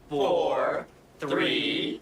4, 3.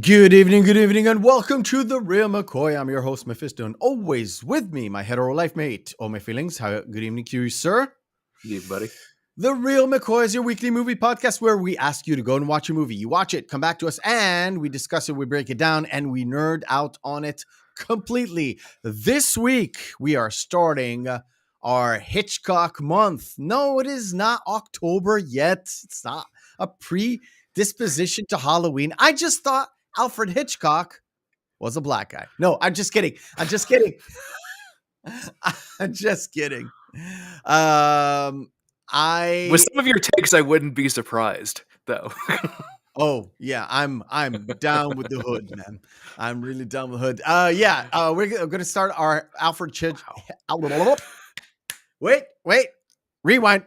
Good evening, and welcome to the Reel McCoy. I'm your host, Meffistoe, and always with me, my hetero life mate. Oh, my feelings. Good evening to you, sir. You, buddy. The Reel McCoy is your weekly movie podcast where we ask you to go and watch a movie. You watch it, come back to us, and we discuss it, we break it down, and we nerd out on it completely. This week, we are starting our Hitchcock month. No, it is not October yet. It's not a predisposition to Halloween. I just thought Alfred Hitchcock was a black guy. No, I'm just kidding. I'm just kidding. With some of your takes, I wouldn't be surprised, though. Oh yeah, I'm down with the hood, man. I'm really down with the hood. We're gonna start our Alfred Hitchcock. Wait, rewind.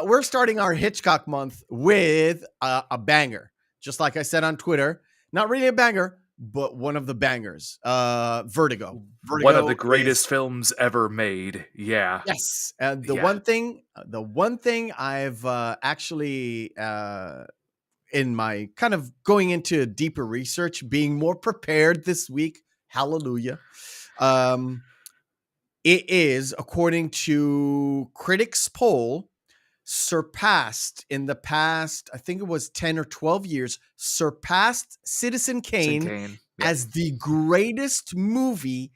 We're starting our Hitchcock month with a banger. Just like I said on Twitter, not really a banger, but one of the bangers. Vertigo. One of the greatest films ever made. Yeah. Yes. And the one thing I've actually in my kind of going into deeper research, being more prepared this week. Hallelujah. It is, according to critics' poll, surpassed in the past, I think it was 10 or 12 years, surpassed Citizen Kane as the greatest movie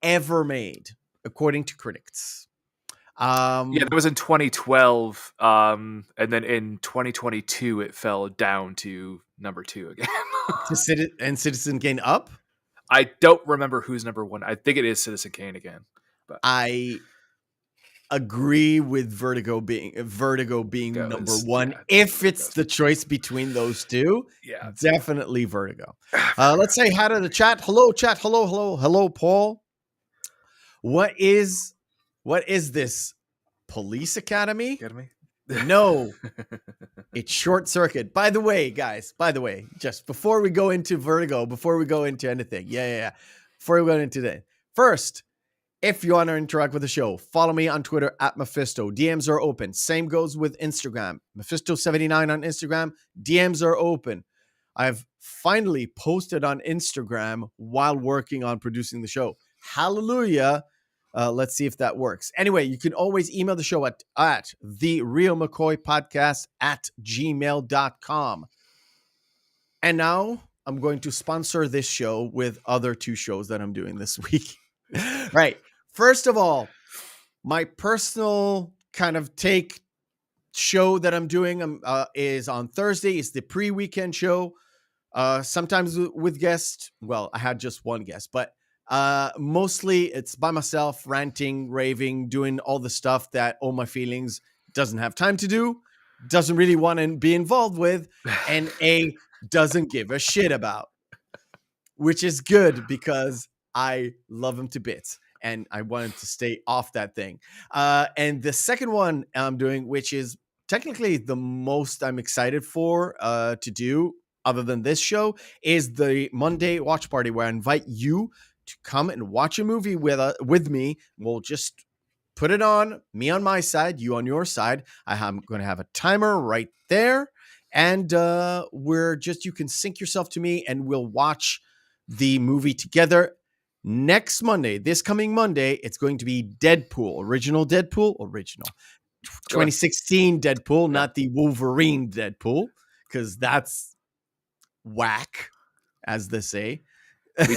ever made, according to critics. That was in 2012, and then in 2022, it fell down to number 2 again. And Citizen Kane up? I don't remember who's number 1. I think it is Citizen Kane again. But I agree with Vertigo being number 1. If it's the choice between those two, definitely Vertigo. Let's say hi to the chat. Hello, chat. Hello, Paul. What is this? Police Academy? No, it's Short Circuit. By the way, guys, just before we go into Vertigo, before we go into anything, before we go into that, first, if you want to interact with the show, follow me on Twitter at Meffistoe. DMs are open. Same goes with Instagram. Meffistoe79 on Instagram. DMs are open. I've finally posted on Instagram while working on producing the show. Hallelujah. Let's see if that works. Anyway, you can always email the show at the Reel McCoy podcast at gmail.com. And now I'm going to sponsor this show with other 2 shows that I'm doing this week. Right. First of all, my personal kind of take show that I'm doing is on Thursday. It's the pre-weekend show. Sometimes with guests. Well, I had just one guest, but mostly it's by myself, ranting, raving, doing all the stuff that All My Feelings doesn't have time to do, doesn't really want to be involved with, and doesn't give a shit about, which is good because I love him to bits and I wanted to stay off that thing. And the second one I'm doing, which is technically the most I'm excited for to do other than this show, is the Monday watch party, where I invite you to come and watch a movie with me. We'll just put it on, me on my side, you on your side. I'm going to have a timer right there. And you can sync yourself to me and we'll watch the movie together. Next Monday, this coming Monday, it's going to be Deadpool, original 2016 Deadpool, not the Wolverine Deadpool, because that's whack, as they say. We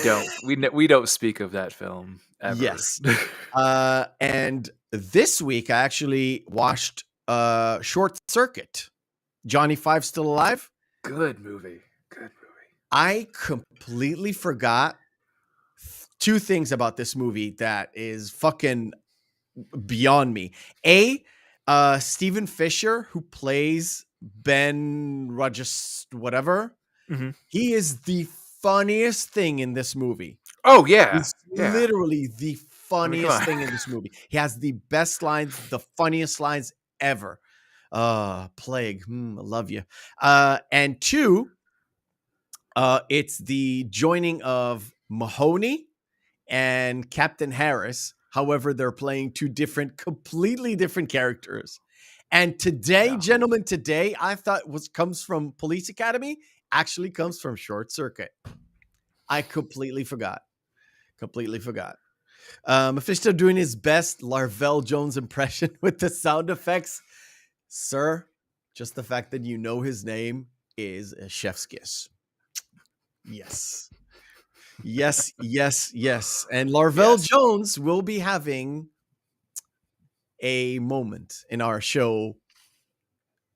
don't speak of that film ever. Yes. And this week I actually watched Short Circuit. Johnny Five Still Alive? Good movie. I completely forgot 2 things about this movie that is fucking beyond me. Stephen Fisher, who plays Ben Rogers, whatever, he is the funniest thing in this movie. Oh, yeah. He's literally the funniest thing in this movie. He has the best lines, the funniest lines ever. Plague. I love you. And 2, it's the joining of Mahoney and Captain Harris. However, they're playing 2 completely different characters. And today, gentlemen, I thought comes from Police Academy, actually comes from Short Circuit. I completely forgot. Meffistoe doing his best Larvell Jones impression with the sound effects. Sir, just the fact that you know his name is a chef's kiss. Yes. And Larvell Jones will be having a moment in our show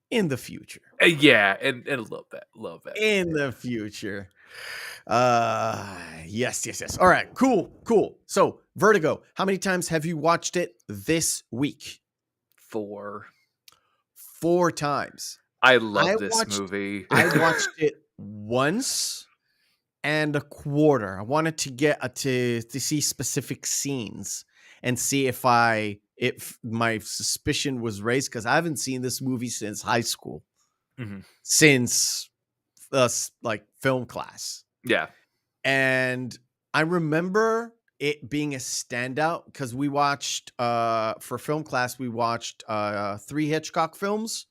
in the future. And a little bit. In the future. Yes. All right, cool. So, Vertigo, how many times have you watched it this week? 4 times. I love this movie. I watched it once and a quarter. I wanted to get to see specific scenes and see if my suspicion was raised, because I haven't seen this movie since high school, since film class. Yeah, and I remember it being a standout because we watched for film class 3 Hitchcock films,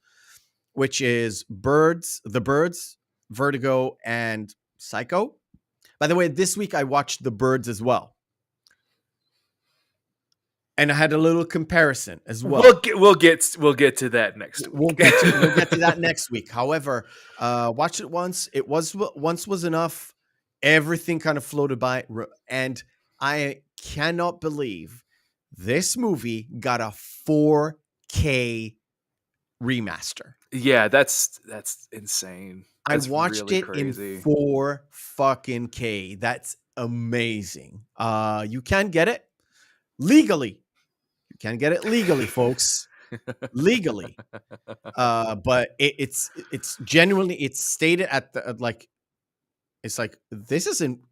which is The Birds, Vertigo, and Psycho. By the way, this week I watched The Birds as well. And I had a little comparison as well. We'll get to that next week. We'll get to that next week. However, watched it once. Once was enough. Everything kind of floated by, and I cannot believe this movie got a 4K remaster. Yeah, that's insane. That's I watched really it crazy. in 4 fucking K. That's amazing. You can get it legally. You can get it legally, folks. Legally. But it's genuinely, it's stated at the it's like,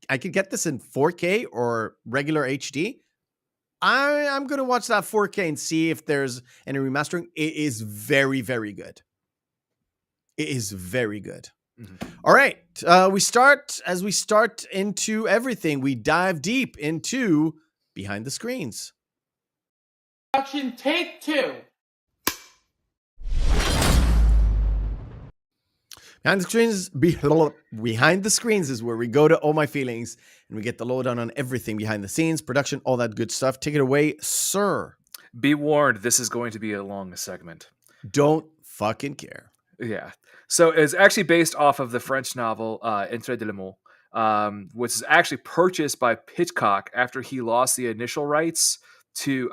I could get this in 4K or regular HD. I'm going to watch that 4K and see if there's any remastering. It is very, very good. It is very good. All right. We start into everything. We dive deep into Behind the Screens. Action, take 2. Behind the screens is where we go to All My Feelings and we get the lowdown on everything behind the scenes, production, all that good stuff. Take it away, sir. Be warned, this is going to be a long segment. Don't fucking care. Yeah. So it's actually based off of the French novel Entre de l'amour, which is actually purchased by Hitchcock after he lost the initial rights to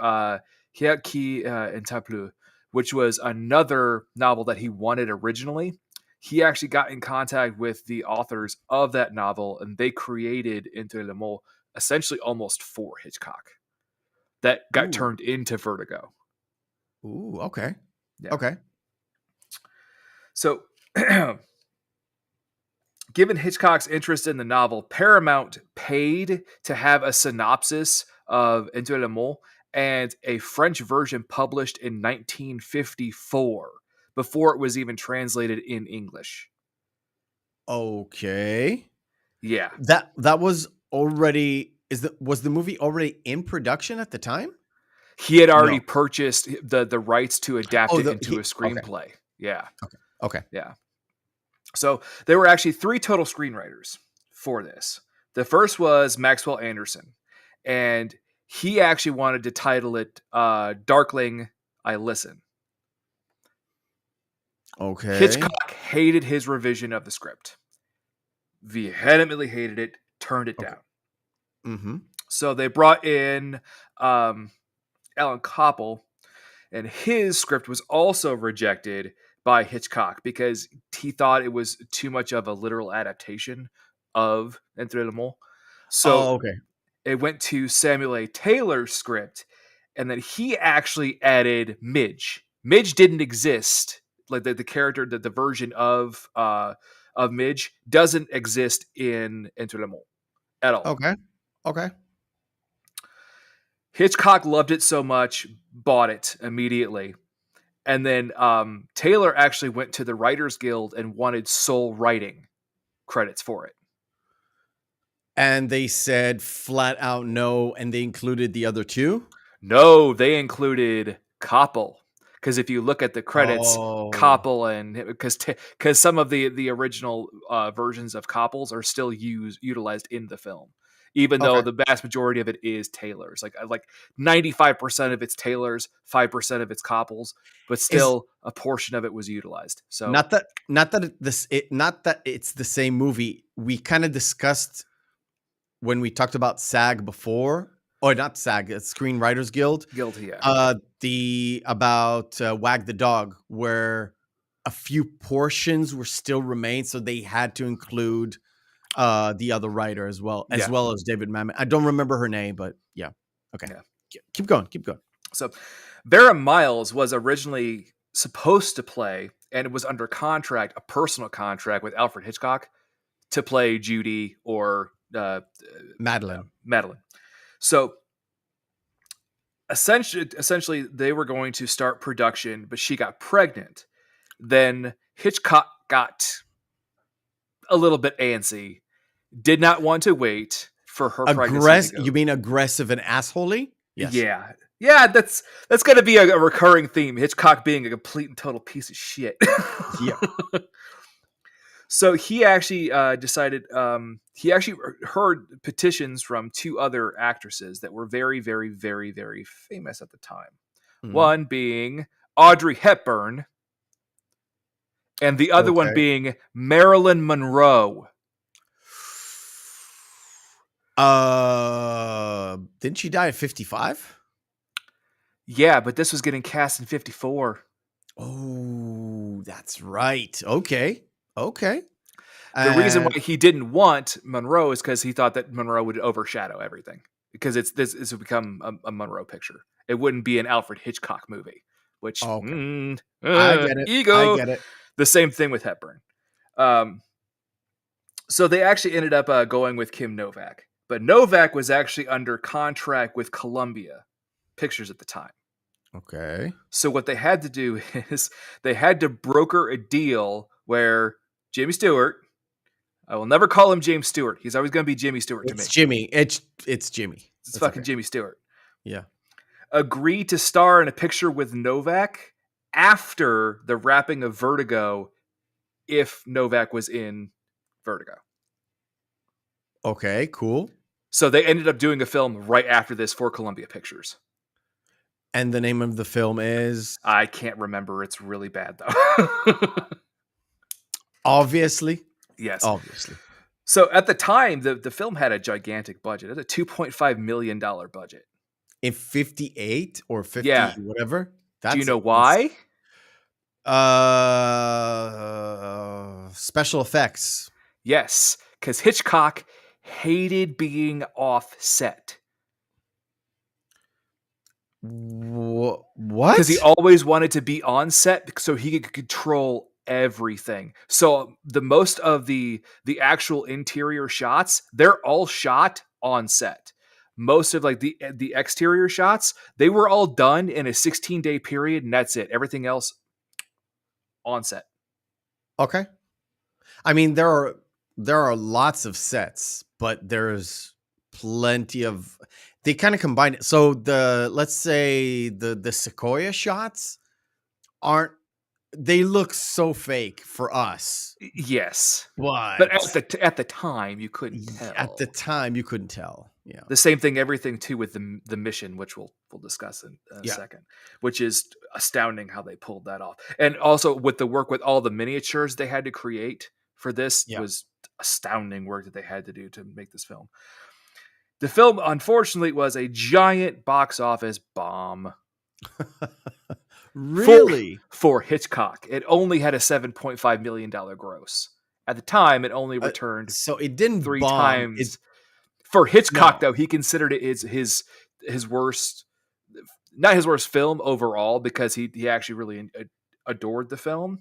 Hier qui Entable, which was another novel that he wanted originally. He actually got in contact with the authors of that novel, and they created Entre l'amour essentially almost for Hitchcock. That got turned into Vertigo. Ooh, okay. Yeah. Okay. So, given Hitchcock's interest in the novel, Paramount paid to have a synopsis of Entre l'amour and a French version published in 1954 before it was even translated in English. Okay. Yeah. That was already was the movie already in production at the time? He had already purchased the rights to adapt it into a screenplay. Okay. Yeah. Okay. Yeah. So there were actually 3 total screenwriters for this. The first was Maxwell Anderson, and he actually wanted to title it Darkling, I Listen. Okay. Hitchcock hated his revision of the script. Vehemently hated it, turned it down. Mm-hmm. So they brought in Alan Koppel, and his script was also rejected by Hitchcock because he thought it was too much of a literal adaptation of Entre l'amour. So it went to Samuel A. Taylor's script, and then he actually added Midge. Midge didn't exist. Like the character, the version of Midge doesn't exist in Entre l'amour at all. Okay. Hitchcock loved it so much, bought it immediately. And then Taylor actually went to the Writers Guild and wanted sole writing credits for it. And they said flat out no, and they included the other 2? No, they included Koppel. Because if you look at the credits, Koppel and because some of the original versions of Koppel's are still utilized in the film, even though the vast majority of it is Taylor's. Like 95% of it's Taylor's, 5% of it's Koppel's, but still a portion of it was utilized. So not that it's the same movie. We kind of discussed when we talked about SAG before. Or not SAG, it's Screenwriters Guild. Guilty, yeah. About Wag the Dog, where a few portions were still remain, so they had to include the other writer as well as David Mamet. I don't remember her name, but yeah. Okay. Yeah. Keep going. So Vera Miles was originally supposed to play, and it was under contract, a personal contract with Alfred Hitchcock to play Judy or Madeline. So essentially, they were going to start production, but she got pregnant. Then Hitchcock got a little bit antsy, did not want to wait for her pregnancy. You mean aggressive and assholey? Yes. Yeah. That's going to be a recurring theme. Hitchcock being a complete and total piece of shit. Yeah. So he actually decided, he actually heard petitions from 2 other actresses that were very, very, very, very famous at the time. Mm-hmm. One being Audrey Hepburn, and the other one being Marilyn Monroe. Didn't she die at 55? Yeah, but this was getting cast in 54. Oh, that's right. Okay. The reason why he didn't want Monroe is because he thought that Monroe would overshadow everything. Because this would become a Monroe picture. It wouldn't be an Alfred Hitchcock movie. Which I get it. Ego. I get it. The same thing with Hepburn. So they actually ended up going with Kim Novak. But Novak was actually under contract with Columbia Pictures at the time. Okay. So what they had to do is they had to broker a deal where Jimmy Stewart, I will never call him James Stewart. He's always going to be Jimmy Stewart to me. It's Jimmy. It's fucking Jimmy Stewart. Yeah. Agreed to star in a picture with Novak after the wrapping of Vertigo if Novak was in Vertigo. Okay, cool. So they ended up doing a film right after this for Columbia Pictures. And the name of the film is? I can't remember. It's really bad, though. Obviously. Yes. Obviously. So at the time, the film had a gigantic budget. It had a $2.5 million budget. In 58 or 50, whatever. Do you know why? Special effects. Yes, because Hitchcock hated being off set. What? Because he always wanted to be on set so he could control everything. So the most of the actual interior shots, they're all shot on set. Most of like the exterior shots, they were all done in a 16-day period, and that's it. Everything else on set. Okay. I mean, there are lots of sets, but there's plenty of. They kind of combine it. So let's say the Sequoia shots aren't. They look so fake for us. Yes, but at the time you couldn't tell. At the time you couldn't tell. Yeah. The same thing, everything too with the mission, which we'll discuss in a second, which is astounding how they pulled that off. And also with the work with all the miniatures they had to create for this was astounding work that they had to do to make this film. The film, unfortunately, was a giant box office bomb. Really? For Hitchcock. It only had a $7.5 million gross. At the time, it only returned so it didn't 3 bomb. times. For Hitchcock, though, he considered it his worst, not his worst film overall, because he actually really adored the film,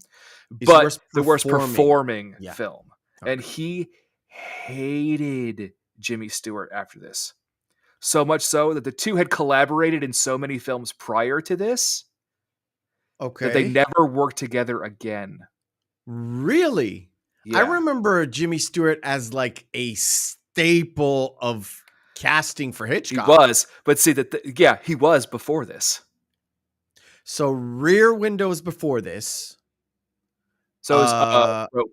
but the worst performing film. Okay. And he hated Jimmy Stewart after this. So much so that the two had collaborated in so many films prior to this. Okay. That they never worked together again. Really? Yeah. I remember Jimmy Stewart as like a staple of casting for Hitchcock. He was, but see that he was before this. So Rear Window was before this. So it was Rope.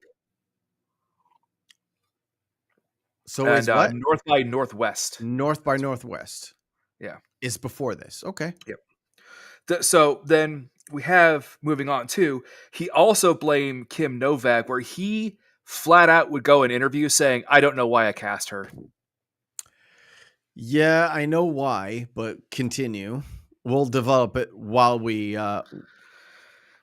So it's what? North by Northwest. North by Northwest. Yeah. Is before this. Okay. Yep. So then we have, moving on to, he also blamed Kim Novak, where he flat out would go in interviews saying, I don't know why I cast her. Yeah, I know why, but continue. We'll develop it while we...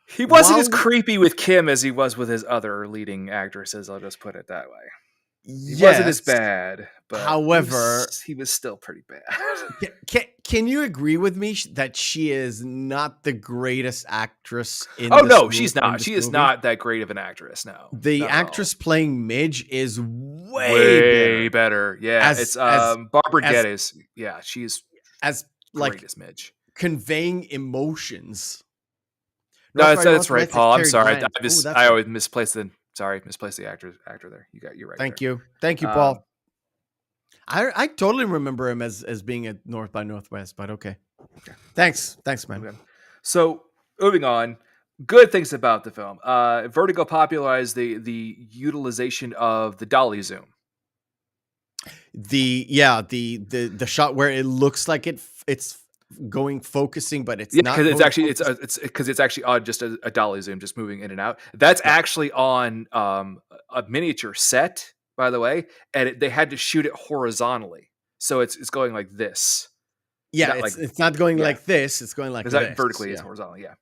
he wasn't as creepy with Kim as he was with his other leading actresses, I'll just put it that way. He wasn't as bad, but however, he was still pretty bad. Can you agree with me that she is not the greatest actress in she's not. She is not that great of an actress, no. The actress playing Midge is way better. Yeah, it's Barbara Geddes. Yeah, she's as great as Midge. Conveying emotions. No, that's right, Paul. I'm sorry. I always misplaced the... Sorry, misplaced the actor there. You're right. Thank you, Paul. I totally remember him as being at North by Northwest, but okay. Thanks, man. Okay. So moving on, good things about the film. Vertigo popularized the utilization of the dolly zoom. The shot where it looks like it's going focusing, but it's not, because it's actually just a dolly zoom, just moving in and out. That's actually on a miniature set, by the way, and they had to shoot it horizontally, so it's going like this. Yeah, it's not going like this, it's going like this. Vertically, it's horizontal. Yeah.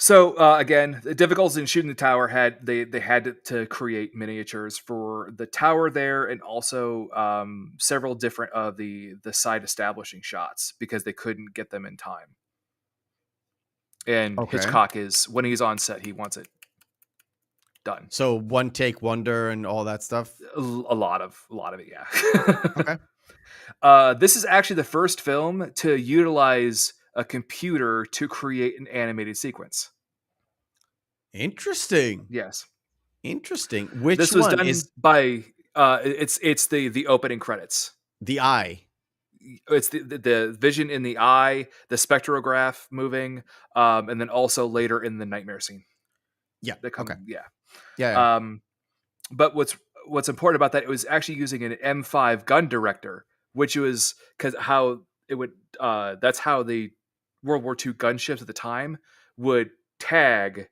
So again, the difficulties in shooting the tower they had to create miniatures for the tower there, and also several different of the side establishing shots, because they couldn't get them in time. And Hitchcock when he's on set, he wants it done. So one take wonder and all that stuff. A lot of it, yeah. Okay. This is actually the first film to utilize a computer to create an animated sequence. Interesting. Yes. Interesting. Which this was one done is by it's the opening credits. The eye. It's the vision in the eye, the spectrograph moving, and then also later in the nightmare scene. Yeah. Okay. Yeah. But what's important about that, it was actually using an M5 gun director, which was because how it would that's how the World War II gunships at the time would tag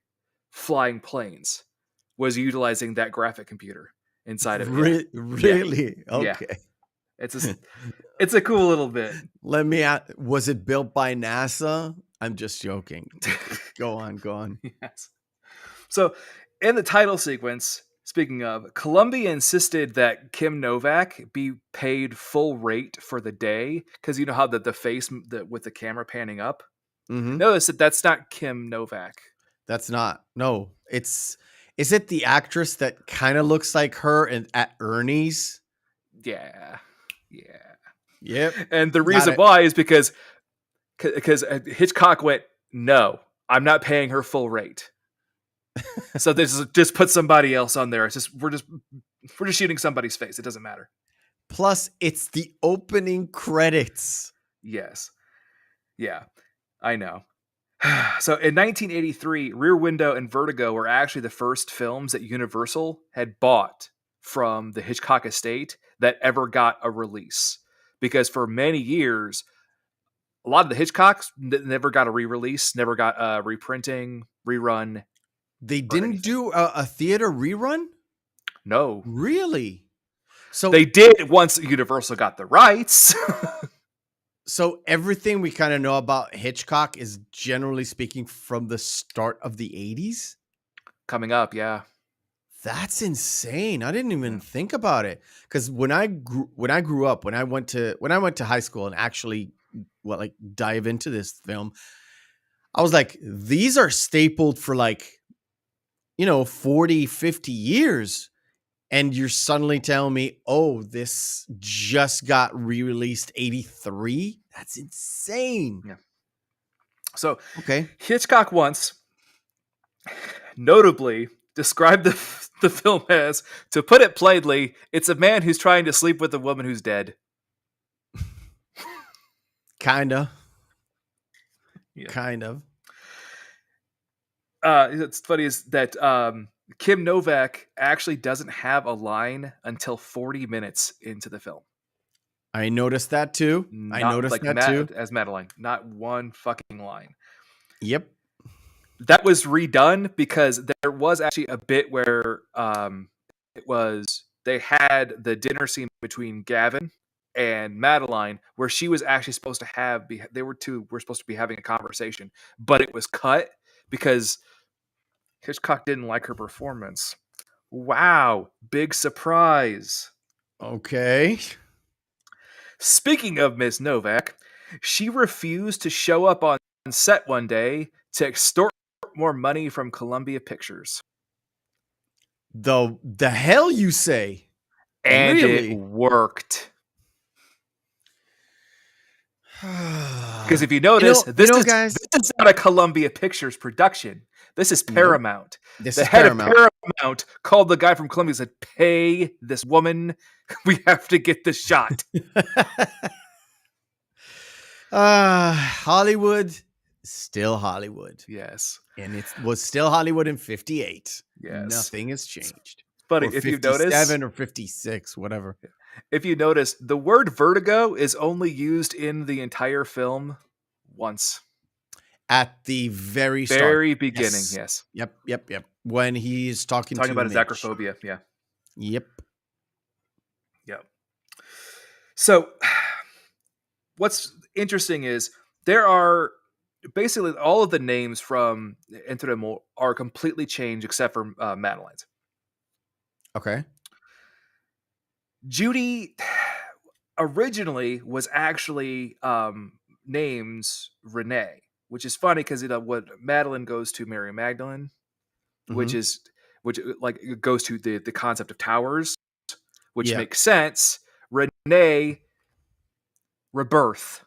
flying planes was utilizing that graphic computer inside of it. Really? Yeah. Okay. It's a cool little bit. Let me ask, was it built by NASA? I'm just joking. Go on. Yes. So in the title sequence, speaking of, Columbia insisted that Kim Novak be paid full rate for the day, because you know how the face with the camera panning up? Mm-hmm. Notice that's not Kim Novak. That's not. No, is it the actress that kind of looks like her at Ernie's? Yeah. Yep. And the reason why is because Hitchcock went, no, I'm not paying her full rate. So this is just put somebody else on there. It's just we're just shooting somebody's face. It doesn't matter. Plus, it's the opening credits. Yes. Yeah, I know. So in 1983, Rear Window and Vertigo were actually the first films that Universal had bought from the Hitchcock estate that ever got a release. Because for many years, a lot of the Hitchcocks never got a re-release, never got a reprinting, rerun. They didn't do a theater rerun? No. Really? So they did once Universal got the rights. So everything we kind of know about Hitchcock is, generally speaking, from the start of the 80s? Coming up, yeah. That's insane. I didn't even think about it. Because when I grew up, when I went to high school and actually dive into this film, I was like, these are stapled for 40, 50 years. And you're suddenly telling me, oh, this just got re-released 83? That's insane. Yeah. So okay, Hitchcock once notably described the film as, to put it plainly, it's a man who's trying to sleep with a woman who's dead. Kinda. Yeah. Kind of. It's funny is that Kim Novak actually doesn't have a line until 40 minutes into the film. I noticed that too. As Madeline. Not one fucking line. Yep. That was redone because there was actually a bit where they had the dinner scene between Gavin and Madeline where she was actually supposed to were supposed to be having a conversation, but it was cut because Hitchcock didn't like her performance. Wow, big surprise. Okay. Speaking of Miss Novak, she refused to show up on set one day to extort more money from Columbia Pictures. The hell you say? And really? It worked. Because if you notice, this is not a Columbia Pictures production. This is Paramount. The head of Paramount called the guy from Columbia and said, pay this woman. We have to get this shot. Hollywood, still Hollywood. Yes. And it was still Hollywood in 58. Yes. Nothing has changed. But if you notice, 57 or 56, whatever. If you notice, the word vertigo is only used in the entire film once. At the very start. Beginning, yes. Yep. When he's talking about his acrophobia, yeah. Yep. So, what's interesting is there are basically all of the names from Into the Mole are completely changed except for Madeline's. Okay. Judy originally was actually named Renee, which is funny because what Madeline goes to Mary Magdalene, which goes to the concept of towers, which makes sense. Renee, rebirth.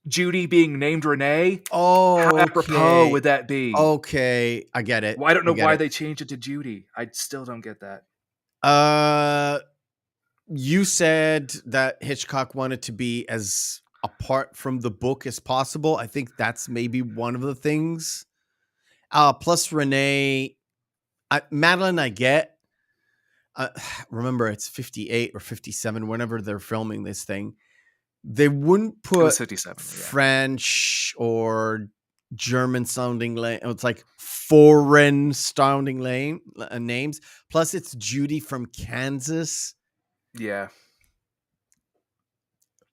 Judy being named Renee. Oh, how apropos would that be? Okay, I get it. Well, I don't know why they changed it to Judy. I still don't get that. You said that Hitchcock wanted to be as apart from the book as possible. I think that's maybe one of the things. Plus Renee, Madeline, I get. Remember, it's 58 or 57. Whenever they're filming this thing, they wouldn't put 57, French or German sounding it's like foreign sounding names. Plus, it's Judy from Kansas. Yeah.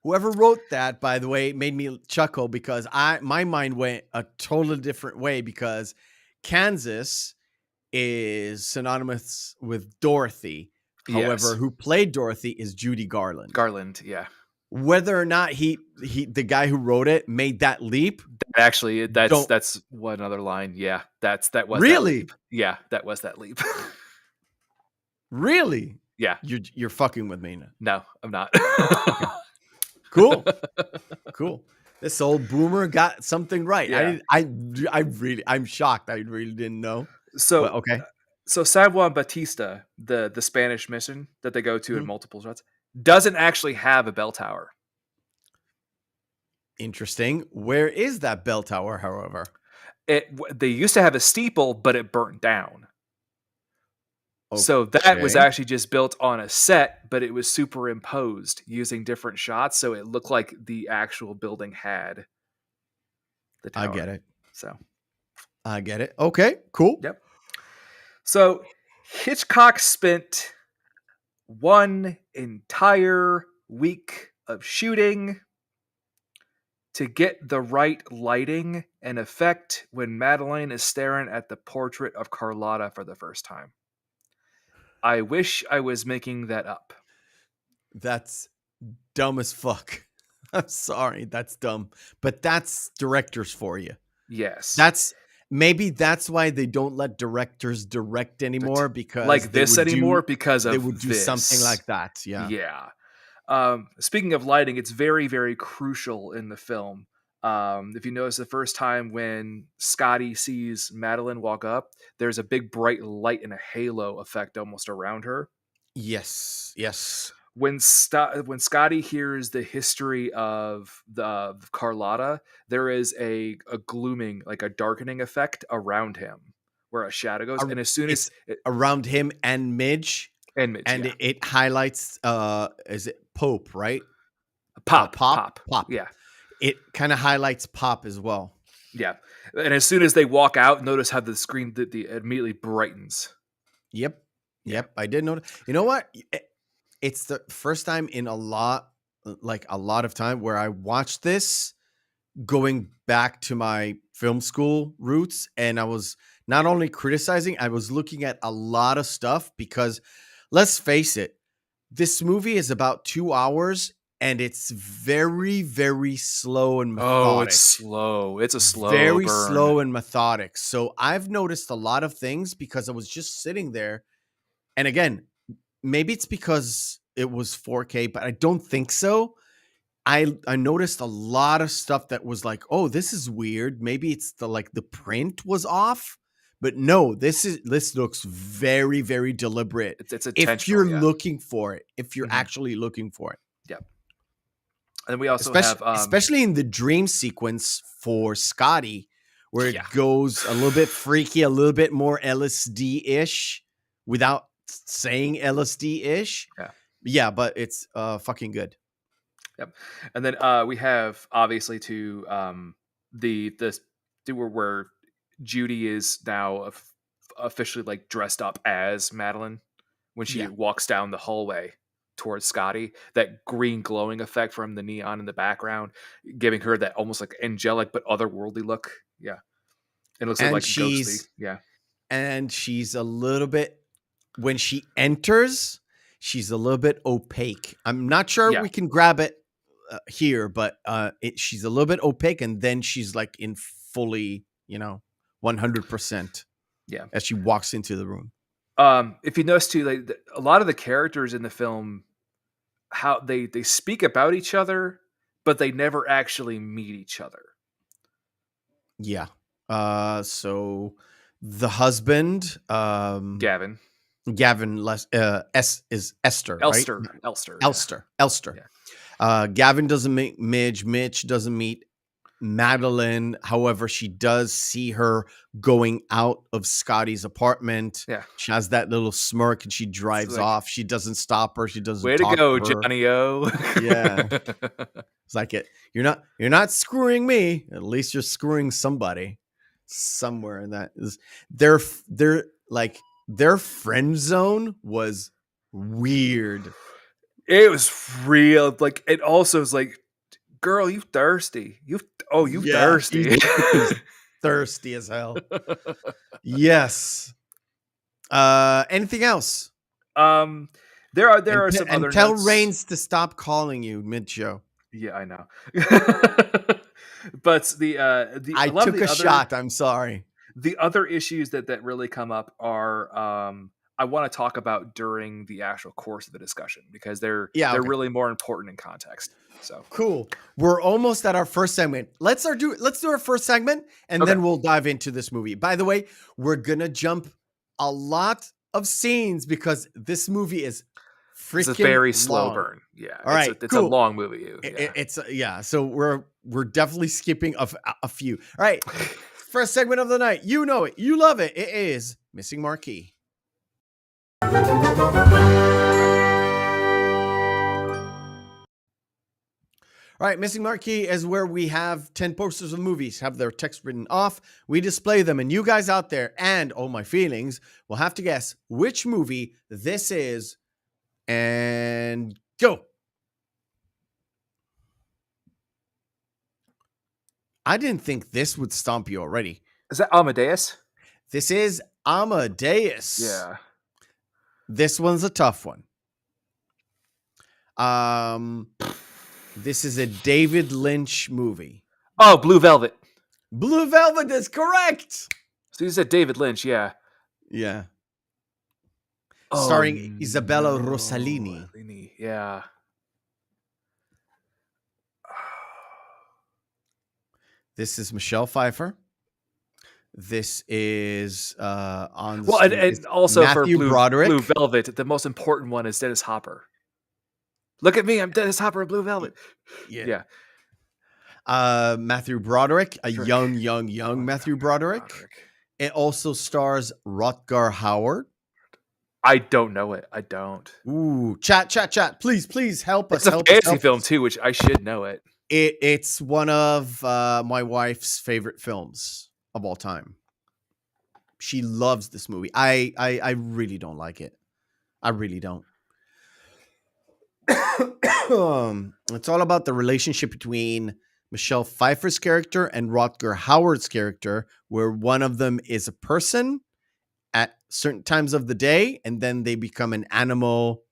Whoever wrote that, by the way, made me chuckle because my mind went a totally different way because Kansas is synonymous with Dorothy. However, who played Dorothy is Judy Garland. Yeah. Whether or not the guy who wrote it made that leap. Actually, that's one other line. Yeah, that was really that leap. Yeah, that was that leap. Really? Yeah. You're fucking with me now. No, I'm not. Okay. Cool. This old boomer got something right. Yeah. I'm shocked. I really didn't know. So but okay. So San Juan Bautista, the Spanish mission that they go to in multiple shots, doesn't actually have a bell tower. Interesting. Where is that bell tower, however? They used to have a steeple, but it burnt down. Okay. So that was actually just built on a set, but it was superimposed using different shots, so it looked like the actual building had the tower. I get it. So I get it. Okay, cool. Yep. So Hitchcock spent one entire week of shooting to get the right lighting and effect when Madeleine is staring at the portrait of Carlotta for the first time. I wish I was making that up. That's dumb as fuck. I'm sorry, that's dumb. But that's directors for you. Yes. Maybe that's why they don't let directors direct anymore, because like this anymore because of they would do something like that. Yeah. Yeah. Speaking of lighting, it's very, very crucial in the film. If you notice the first time when Scotty sees Madeleine walk up, there's a big bright light and a halo effect almost around her. Yes. When Scotty hears the history of the Carlotta, there is a glooming, like a darkening effect around him, where a shadow goes. And as soon as around him and Midge, it highlights, is it Pope, right? Pop. Yeah. It kind of highlights Pop as well. Yeah. And as soon as they walk out, notice how the screen immediately brightens. Yep. I did notice. You know what? It's the first time in a lot of time where I watched this going back to my film school roots. And I was not only criticizing, I was looking at a lot of stuff because let's face it, this movie is about 2 hours and it's very, very slow and methodic. Oh, it's slow. It's a slow very burn. Slow and methodic. So I've noticed a lot of things because I was just sitting there. And again, maybe it's because it was 4K, but I don't think so. I noticed a lot of stuff that was like, oh, this is weird. Maybe it's the print was off. But no, this looks very, very deliberate. It's intentional. If you're looking for it, if you're actually looking for it. Yeah. And we also especially in the dream sequence for Scotty, where it goes a little bit freaky, a little bit more LSD-ish without saying LSD-ish. Yeah, but it's fucking good. Yep. And then we have obviously where Judy is now officially like dressed up as Madeleine when she walks down the hallway towards Scotty. That green glowing effect from the neon in the background, giving her that almost like angelic but otherworldly look. Yeah. It looks like ghostly. Yeah. And she's a little bit, when she enters, she's a little bit opaque. I'm not sure we can grab it here, but she's a little bit opaque, and then she's like in fully, 100%. Yeah. As she walks into the room. If you notice too, like a lot of the characters in the film, how they speak about each other, but they never actually meet each other. Yeah. So the husband, Gavin is Esther, Elster, right? Elster. Yeah. Gavin doesn't meet Midge. Mitch doesn't meet Madeleine. However, she does see her going out of Scotty's apartment. Yeah. She has that little smirk and she drives off. She doesn't stop her. She doesn't way talk to go, to her. Johnny O. Yeah. It's like you're not screwing me. At least you're screwing somebody somewhere in that. Their friend zone was weird. It was real. Like, it also is like, girl, you thirsty. You thirsty. He's thirsty as hell. Yes. Anything else? There are some other tell notes. Rains to stop calling you mid-show. Yeah, I know. But I took a shot. I'm sorry. The other issues that really come up are I want to talk about during the actual course of the discussion, because they're really more important in context. So cool. We're almost at our first segment. Let's do our first segment, and then we'll dive into this movie. By the way, we're gonna jump a lot of scenes because this movie is freaking it's a very long. slow burn. Yeah. All right. It's a long movie. So we're definitely skipping a few. All right. First segment of the night. You know it. You love it. It is Missing Marquee. All right, Missing Marquee is where we have 10 posters of movies, have their text written off. We display them, and you guys out there and Oh My Feelings will have to guess which movie this is. And go. I didn't think this would stomp you already. Is that Amadeus? This is Amadeus. Yeah. This one's a tough one. This is a David Lynch movie. Oh, Blue Velvet. Blue Velvet is correct. So you said David Lynch, yeah. Yeah. Starring Isabella Rossellini. Yeah. This is Michelle Pfeiffer. This is on the and also Matthew for Broderick. Blue Velvet, the most important one is Dennis Hopper. Look at me, I'm Dennis Hopper of Blue Velvet. Yeah. Matthew Broderick, young Matthew Broderick. It also stars Rutger Hauer. I don't know it. I don't. Ooh, chat. Please help us. It's a fantasy film too, which I should know it. It's one of my wife's favorite films of all time. She loves this movie. I really don't like it. I really don't. It's all about the relationship between Michelle Pfeiffer's character and Rutger Hauer's character, where one of them is a person at certain times of the day, and then they become an animal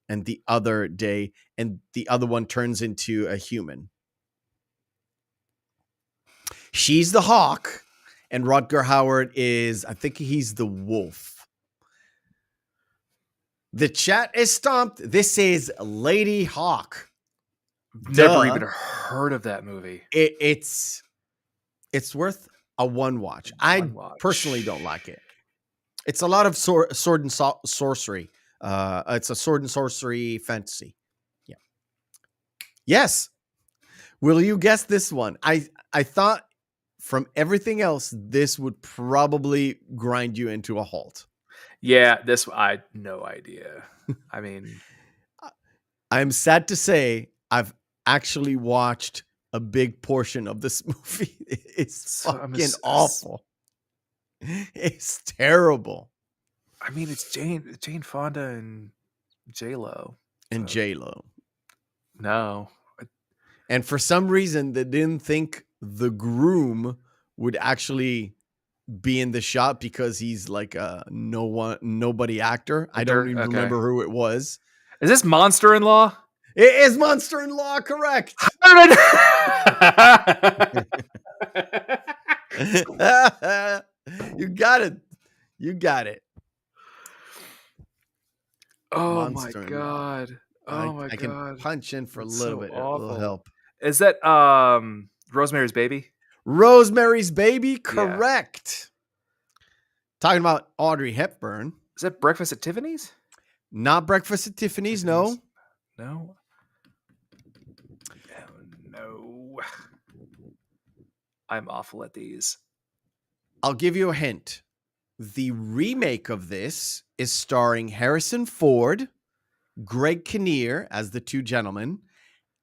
and the other day, and the other one turns into a human. She's the hawk, and Rutger Hauer is, I think he's the wolf. The chat is stumped. This is Lady Hawk. Never even heard of that movie. It's worth a one watch. I personally don't like it. It's a lot of sword and sorcery. It's a sword and sorcery fantasy. Yeah. Yes. Will you guess this one? I thought from everything else, this would probably grind you into a halt. Yeah, I had no idea. I mean, I'm sad to say I've actually watched a big portion of this movie. It's fucking awful. It's terrible. I mean, it's Jane Fonda and J-Lo. And J-Lo. No. And for some reason, they didn't think the groom would actually be in the shot because he's like a nobody actor. I don't even remember who it was. Is this Monster-in-Law? It is Monster-in-Law, correct. You got it. Oh my god. I can punch in for a little bit. A little help. Is that Rosemary's Baby? Rosemary's Baby, correct. Talking about Audrey Hepburn. Is that Breakfast at Tiffany's? Not Breakfast at Tiffany's, no. No. I'm awful at these. I'll give you a hint. The remake of this is starring Harrison Ford, Greg Kinnear as the two gentlemen,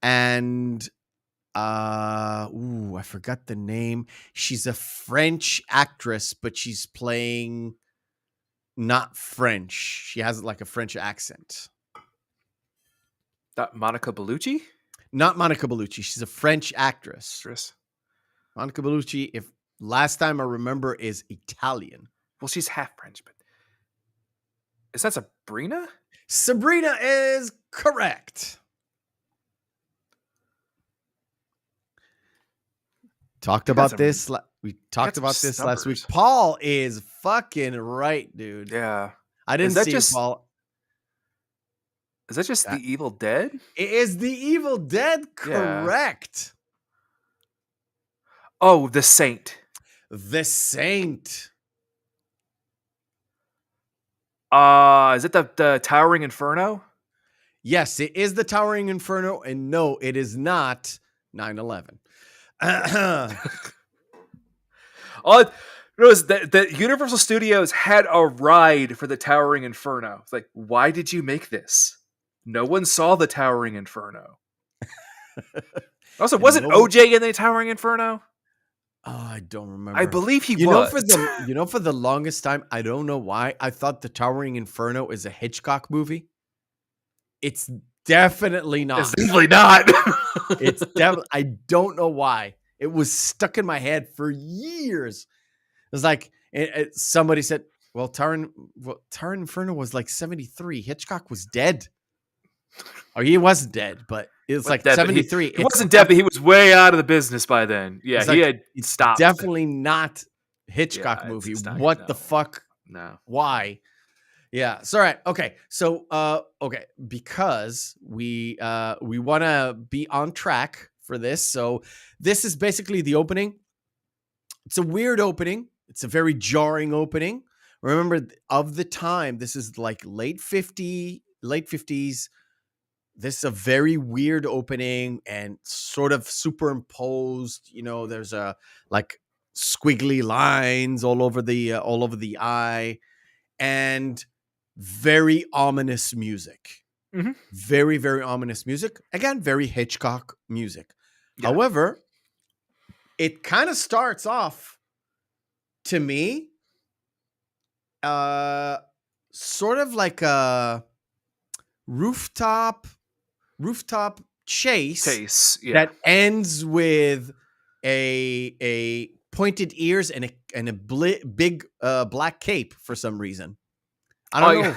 and I forgot the name. She's a French actress, but she's playing not French. She has like a French accent. Not Monica Bellucci? Not Monica Bellucci. She's a French actress. Monica Bellucci, if last time I remember, is Italian. Well, she's half French, but is that Sabrina? Sabrina is correct. Talked about this. We talked about this last week. Paul is fucking right, dude. Yeah. I didn't see it, Paul. Is that just The Evil Dead? It is The Evil Dead. Correct. Yeah. Oh, The Saint. The Saint. Is it the Towering Inferno? Yes, it is the Towering Inferno, and no, it is not 9/11. Notice that Universal Studios had a ride for the Towering Inferno. It's like, why did you make this? No one saw the Towering Inferno. Also, wasn't OJ in the Towering Inferno? Oh, I don't remember. I believe he was. For the longest time, I don't know why, I thought the Towering Inferno is a Hitchcock movie. It's definitely not. It's definitely not. I don't know why. It was stuck in my head for years. It was like somebody said, well, Towering Inferno was like 73. Hitchcock was dead. Or he wasn't dead, but it was like 73. He wasn't dead, but he was way out of the business by then. Yeah, he had stopped. Definitely not Hitchcock movie. What the fuck? No. Why? Yeah. So, all right. Okay. So, because we want to be on track for this. So this is basically the opening. It's a weird opening. It's a very jarring opening. Remember, of the time, this is like late 50s. This is a very weird opening and sort of superimposed. There's a like squiggly lines all over the eye, and very ominous music. Mm-hmm. Very, very ominous music. Again, very Hitchcock music. Yeah. However, it kind of starts off, to me, sort of like a rooftop chase that ends with a pointed ears and a big black cape for some reason. I don't know.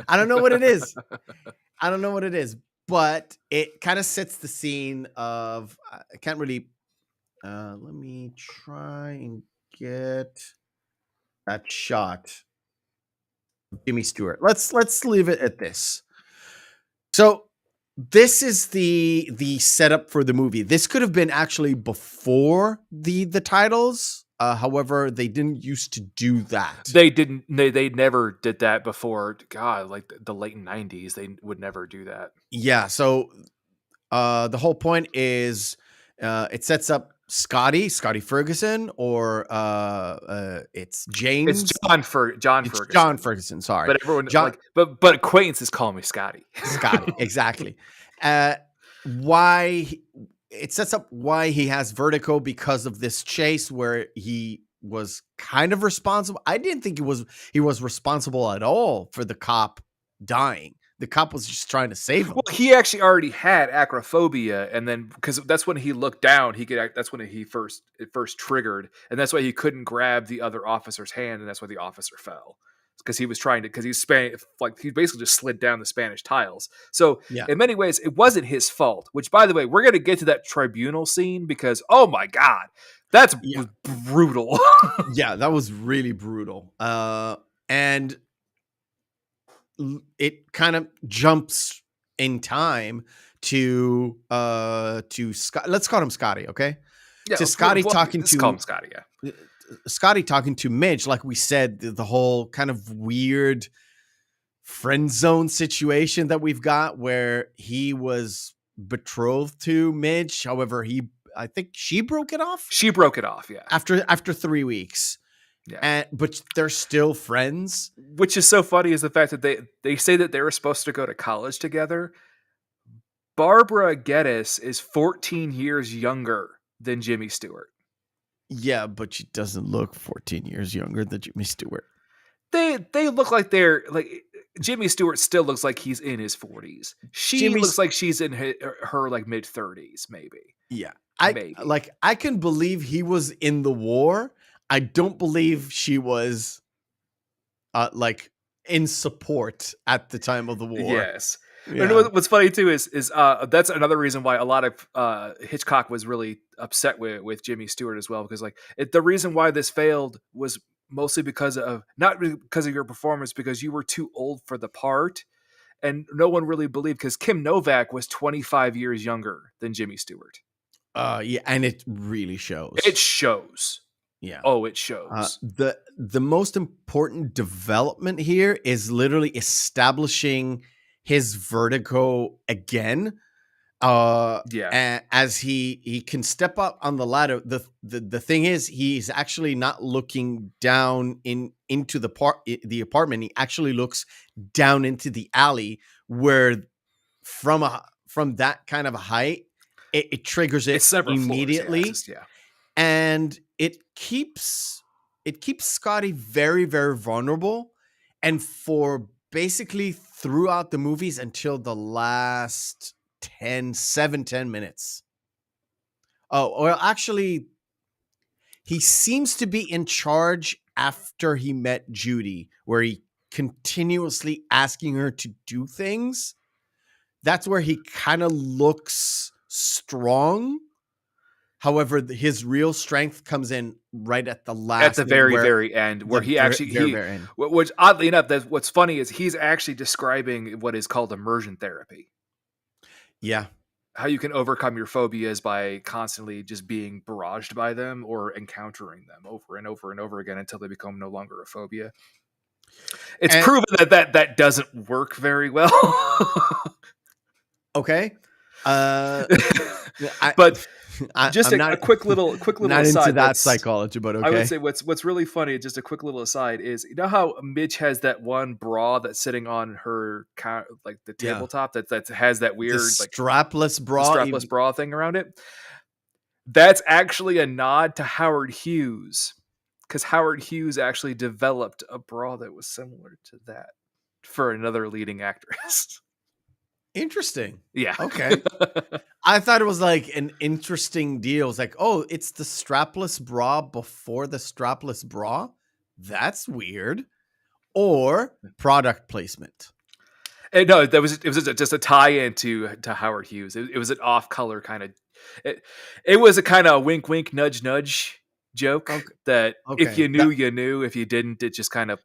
I don't know what it is. But it kind of sets the scene of, I can't really, let me try and get that shot of Jimmy Stewart. Let's leave it at this. So this is the setup for the movie. This could have been actually before the titles. However, they didn't used to do that. They didn't. They never did that before. God, like the late 90s, they would never do that. Yeah. So the whole point is it sets up Scotty Ferguson, or it's James. It's John Ferguson. John Ferguson. Sorry, but everyone but acquaintances call me Scotty. Scotty, exactly. Why? It sets up why he has vertigo, because of this chase where he was kind of responsible. I didn't think he was responsible at all for the cop dying. The cop was just trying to save him. Well, he actually already had acrophobia, and then because that's when he looked down, that's when it first triggered, and that's why he couldn't grab the other officer's hand, and that's why the officer fell. Because he was he's Spanish, like he basically just slid down the Spanish tiles. So in many ways, it wasn't his fault. Which, by the way, we're going to get to that tribunal scene because, oh my god, that's brutal. Yeah, that was really brutal. And it kind of jumps in time to Scott. Let's call him Scotty, okay? Yeah, to Scotty talking to call him Scotty. Yeah. Scotty talking to Midge, like we said, the whole kind of weird friend zone situation that we've got where he was betrothed to Midge. However, I think she broke it off. She broke it off, yeah. After 3 weeks. Yeah. But they're still friends. Which is so funny is the fact that they say that they were supposed to go to college together, Barbara Geddes is 14 years younger than Jimmy Stewart. Yeah, but she doesn't look 14 years younger than Jimmy Stewart. They look like they're like Jimmy Stewart still looks like he's in his 40s. She looks like she's in her like mid 30s, maybe. Yeah, I can believe he was in the war. I don't believe she was like in support at the time of the war. Yes. Yeah. And what's funny too is that's another reason why a lot of Hitchcock was really upset with Jimmy Stewart as well, because like the reason why this failed was mostly because of not because of your performance, because you were too old for the part, and no one really believed, because Kim Novak was 25 years younger than Jimmy Stewart. Yeah, and it really shows. It shows. Yeah. Oh, it shows. The most important development here is literally establishing his vertigo again. As he can step up on the ladder. The thing is, he's actually not looking down into the apartment. He actually looks down into the alley, where from that kind of a height, it triggers it immediately. Floors, yeah. And it keeps Scotty very, very vulnerable, and for basically throughout the movies until the last 10 minutes. Oh, well, actually, he seems to be in charge after he met Judy, where he continuously asking her to do things. That's where he kind of looks strong. However, his real strength comes in right at the very end, where which oddly enough, that's what's funny is he's actually describing what is called immersion therapy. Yeah. How you can overcome your phobias by constantly just being barraged by them or encountering them over and over and over again until they become no longer a phobia. It's proven that doesn't work very well. Okay. But just a quick little not aside into that psychology, but okay. I would say what's really funny, just a quick little aside, is you know how Midge has that one bra that's sitting on her like the tabletop that has that weird strapless bra thing around it. That's actually a nod to Howard Hughes, because Howard Hughes actually developed a bra that was similar to that for another leading actress. Interesting. Yeah. Okay. I thought it was like an interesting deal. It's like, oh, it's the strapless bra before the strapless bra. That's weird. Or product placement. And no, it was just a tie-in to Howard Hughes. It was an off-color kind of. It was a kind of wink, wink, nudge, nudge joke that if you knew, you knew. If you didn't, it just kind of.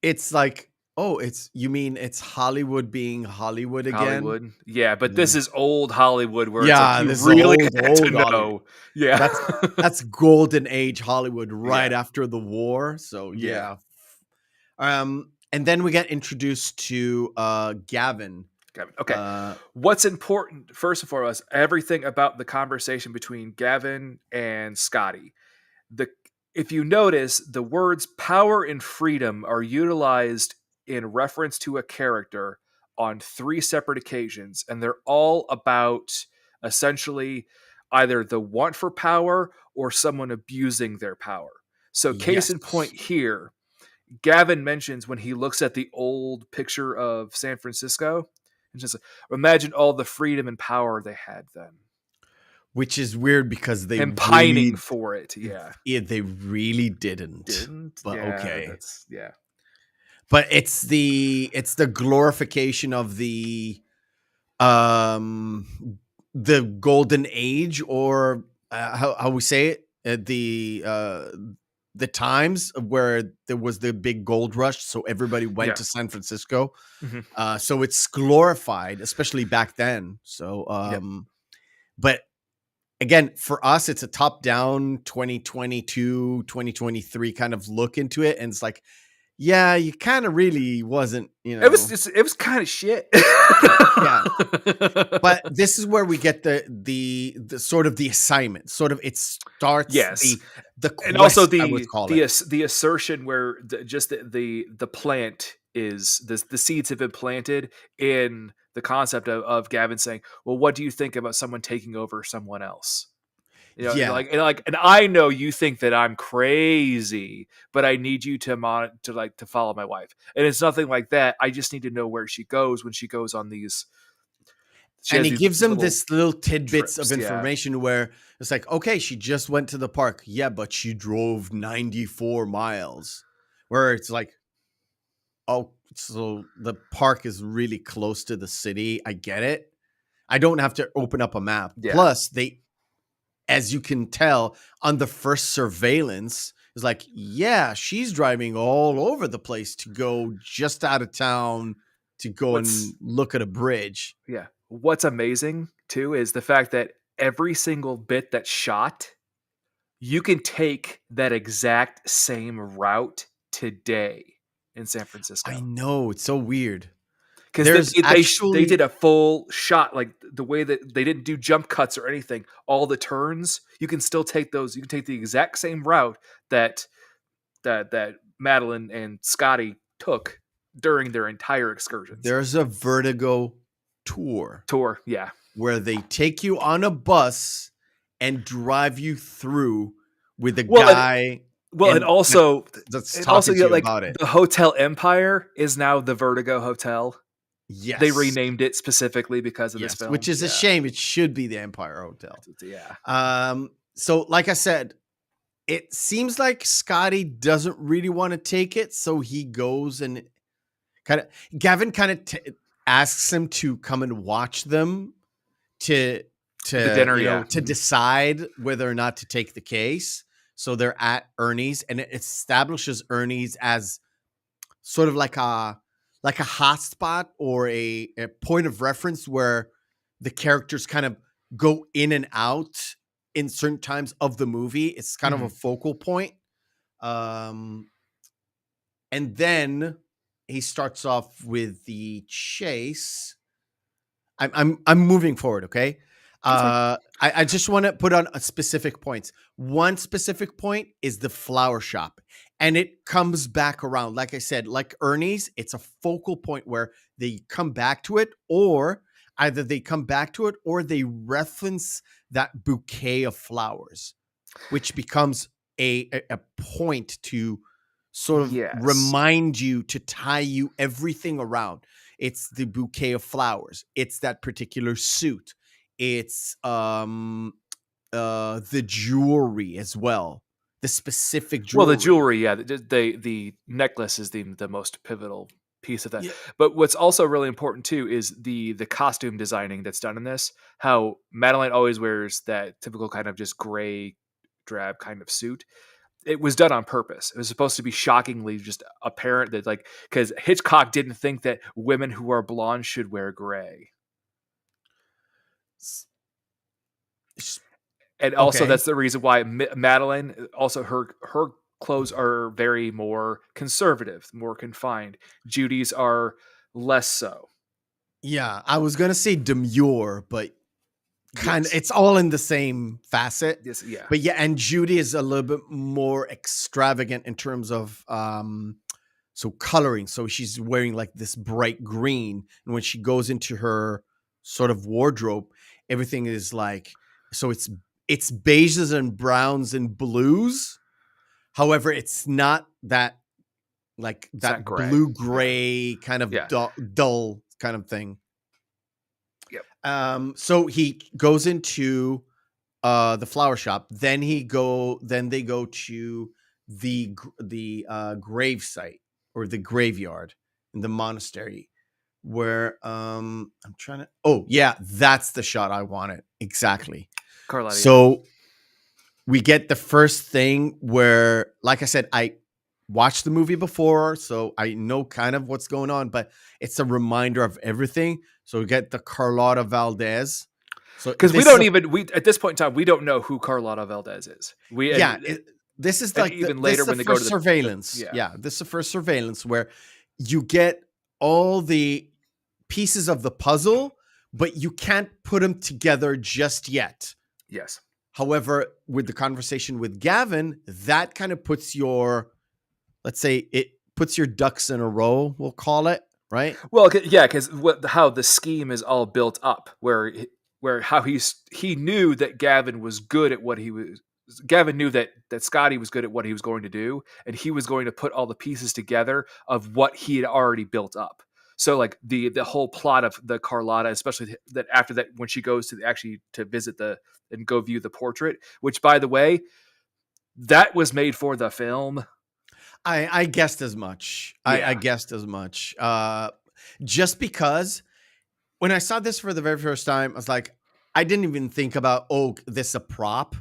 It's like, oh, you mean it's Hollywood being Hollywood again? Hollywood, yeah, but this is old Hollywood, where this really is had to know. Hollywood. Yeah, that's golden age Hollywood right after the war. So yeah. And then we get introduced to Gavin. Okay. What's important, first and foremost, everything about the conversation between Gavin and Scotty. If you notice, the words power and freedom are utilized in reference to a character on 3 separate occasions, and they're all about essentially either the want for power or someone abusing their power. So case in point here, Gavin mentions when he looks at the old picture of San Francisco, and just imagine all the freedom and power they had then. Which is weird because they pining for it. Yeah, they really didn't. But okay. Yeah. But it's the glorification of the golden age, or how we say it, the times where there was the big gold rush, so everybody went to San Francisco. Mm-hmm. So it's glorified, especially back then. So but again, for us, it's a top-down 2022, 2023 kind of look into it, and it's like, yeah, you kind of really wasn't, It was kind of shit. Yeah. But this is where we get the sort of the assignment. Sort of it starts the quest, and also I would call it. the assertion where just the plant is this, the seeds have been planted in the concept of Gavin saying, well, what do you think about someone taking over someone else? Yeah. And I know you think that I'm crazy, but I need you to follow my wife. And it's nothing like that. I just need to know where she goes when she goes on these. And he gives them this little tidbits trips, of information where it's like, okay, she just went to the park. Yeah, but she drove 94 miles. Where it's like, oh, so the park is really close to the city. I get it. I don't have to open up a map. Yeah. Plus, as you can tell on the first surveillance, it's like, yeah, she's driving all over the place to go just out of town to go and look at a bridge. Yeah. What's amazing too is the fact that every single bit that's shot, you can take that exact same route today in San Francisco. I know, it's so weird. Because they did a full shot, like the way that they didn't do jump cuts or anything. All the turns, you can still take those. You can take the exact same route that Madeline and Scotty took during their entire excursions. There's a Vertigo tour, yeah, where they take you on a bus and drive you through with a guy. And also about it. The Hotel Empire is now the Vertigo Hotel. Yes. They renamed it specifically because of this film. Which is a shame. It should be the Empire Hotel. Yeah. So like I said, it seems like Scotty doesn't really want to take it. So he goes and Gavin asks him to come and watch them to the dinner, to decide whether or not to take the case. So they're at Ernie's, and it establishes Ernie's as sort of like a hotspot or a point of reference where the characters kind of go in and out in certain times of the movie. It's kind of a focal point. And then he starts off with the chase. I'm moving forward, okay? I just want to put on a specific points. One specific point is the flower shop, and it comes back around. Like I said, like Ernie's, it's a focal point where they come back to it, or either they come back to it or they reference that bouquet of flowers, which becomes a point to sort of remind you, to tie you everything around. It's the bouquet of flowers. It's that particular suit. It's the jewelry as well. The specific jewelry. Well, the jewelry, yeah. The necklace is the most pivotal piece of that. Yeah. But what's also really important too is the costume designing that's done in this. How Madeline always wears that typical kind of just gray, drab kind of suit. It was done on purpose. It was supposed to be shockingly just apparent that, like, because Hitchcock didn't think that women who are blonde should wear gray. And also that's the reason why Madeline, also her clothes are very more conservative, more confined. Judy's are less so. Yeah, I was going to say demure, but it's all in the same facet. Yes, yeah. But yeah, and Judy is a little bit more extravagant in terms of so coloring. So she's wearing like this bright green, and when she goes into her sort of wardrobe, everything is like, so it's beiges and browns and blues. However, it's not that like that blue gray kind of dull kind of thing. Yep. So he goes into the flower shop. Then they go to the grave site or the graveyard in the monastery, where I'm trying to. Oh yeah, that's the shot I wanted exactly. Carlotta. So we get the first thing where, like I said, I watched the movie before, so I know kind of what's going on, but it's a reminder of everything. So we get the Carlotta Valdez. So because we at this point in time, we don't know who Carlotta Valdez is. This is like even later when they go to the surveillance. This is the first surveillance where you get all the pieces of the puzzle, but you can't put them together just yet. Yes. However, with the conversation with Gavin, that kind of puts your, let's say, it puts your ducks in a row, we'll call it, right? Well, yeah, because how the scheme is all built up, where how he knew that Gavin was good at what he was. Gavin knew that Scotty was good at what he was going to do, and he was going to put all the pieces together of what he had already built up. So, like the whole plot of the Carlotta, especially that after that when she goes to visit and go view the portrait, which by the way, that was made for the film. I guessed as much. Yeah. I guessed as much. Just because when I saw this for the very first time, I was like, I didn't even think about, this is a prop.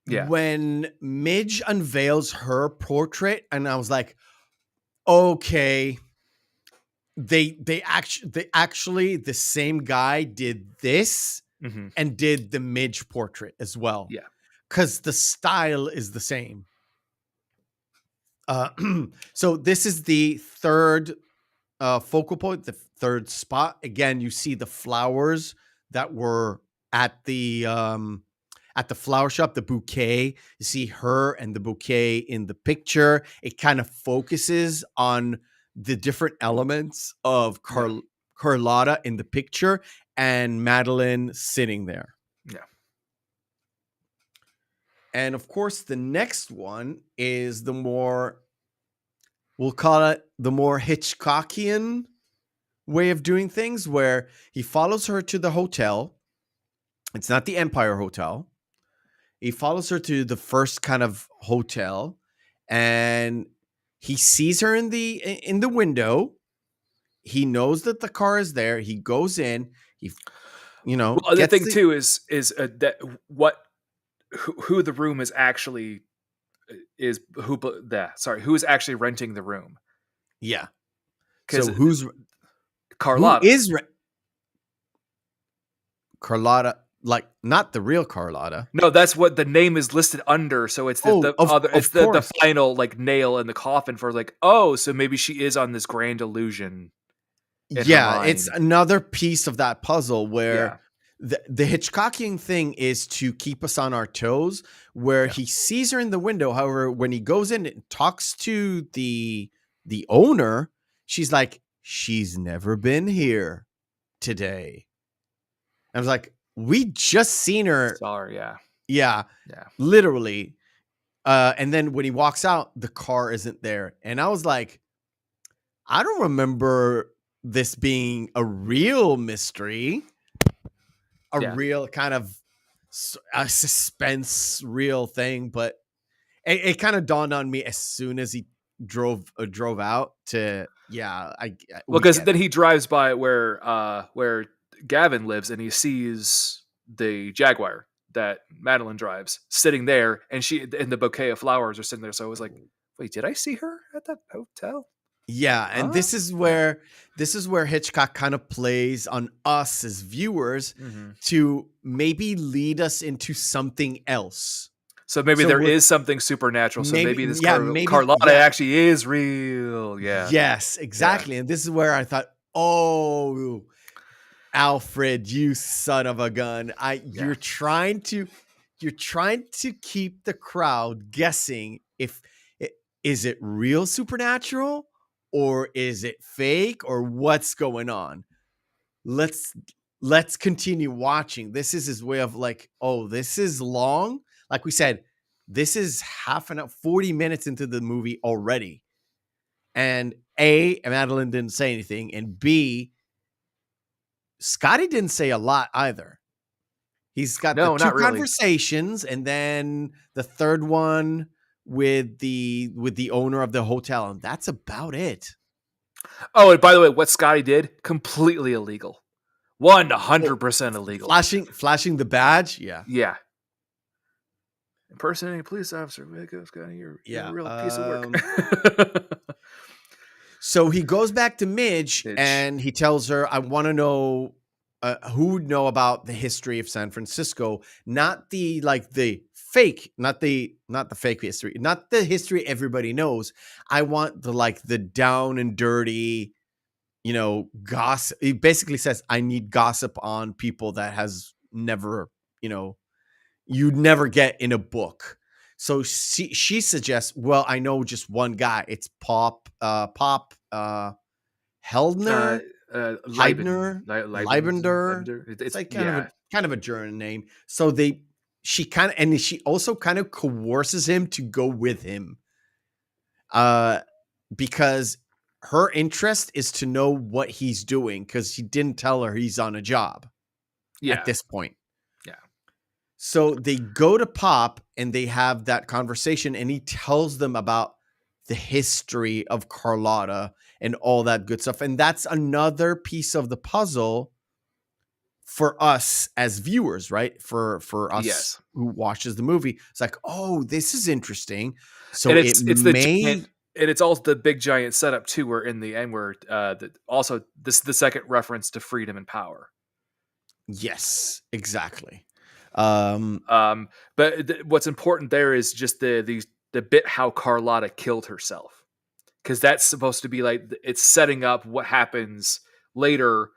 Yeah. When Midge unveils her portrait, and I was like, okay, they actually the same guy did this and did the Midge portrait as well. Yeah. Because the style is the same. So this is the third focal point, the third spot. Again, you see the flowers that were at the flower shop, the bouquet. You see her and the bouquet in the picture. It kind of focuses on the different elements of Carlotta in the picture and Madeline sitting there. Yeah. And of course, the next one is the more, we'll call it the more Hitchcockian way of doing things, where he follows her to the hotel. It's not the Empire Hotel. He follows her to the first kind of hotel, and he sees her in the window. He knows that the car is there. He goes in. Well, the thing too is that who the room is actually who is actually renting the room. Yeah. So who's Carlotta? Who is Carlotta? Like, not the real Carlotta. No, that's what the name is listed under. So it's the final like nail in the coffin for like, so maybe she is on this grand illusion. Yeah, it's another piece of that puzzle where the Hitchcockian thing is to keep us on our toes, where he sees her in the window. However, when he goes in and talks to the owner, she's like, she's never been here today. I was like, we just seen her. Saw her, yeah, literally. And then when he walks out, the car isn't there, and I was like, I don't remember this being a real mystery, real kind of a suspense, real thing. But it kind of dawned on me as soon as he drove out to because then he drives by where Gavin lives, and he sees the Jaguar that Madeline drives sitting there, and she and the bouquet of flowers are sitting there. So I was like, wait, did I see her at that hotel? Yeah, and this is where Hitchcock kind of plays on us as viewers to maybe lead us into something else. So maybe there is something supernatural. So maybe this Carlotta actually is real. Yeah. Yes, exactly. Yeah. And this is where I thought, Alfred, you son of a gun. You're trying to keep the crowd guessing is it real supernatural? Or is it fake, or what's going on? Let's continue watching. This is his way of like, this is long. Like we said, this is half an hour, 40 minutes into the movie already. And A, Madeline didn't say anything. And B, Scotty didn't say a lot either. He's got the two conversations, and then the third one with the owner of the hotel, and that's about it. Oh, and by the way, what Scotty did, completely illegal. 100% illegal. Flashing the badge, yeah. Impersonating a police officer, Scotty, you're a real piece of work. So he goes back to Midge, and he tells her, I want to know who would know about the history of San Francisco, not the fake history, not the history everybody knows. I want the down and dirty, gossip. He basically says, I need gossip on people that has never, you'd never get in a book. So she suggests, well, I know just one guy. It's Pop Heldner, Heidner, Leibender. It's like kind of a German name. So she also kind of coerces him to go with him. Because her interest is to know what he's doing, because he didn't tell her he's on a job at this point. Yeah. So they go to Pop and they have that conversation, and he tells them about the history of Carlotta and all that good stuff. And that's another piece of the puzzle for us as viewers, right? For us who watches the movie. It's like, oh, this is interesting. So it's also the big giant setup too, where in the end, where also this is the second reference to freedom and power. Yes, exactly. But what's important there is just the bit how Carlotta killed herself, because that's supposed to be like, it's setting up what happens later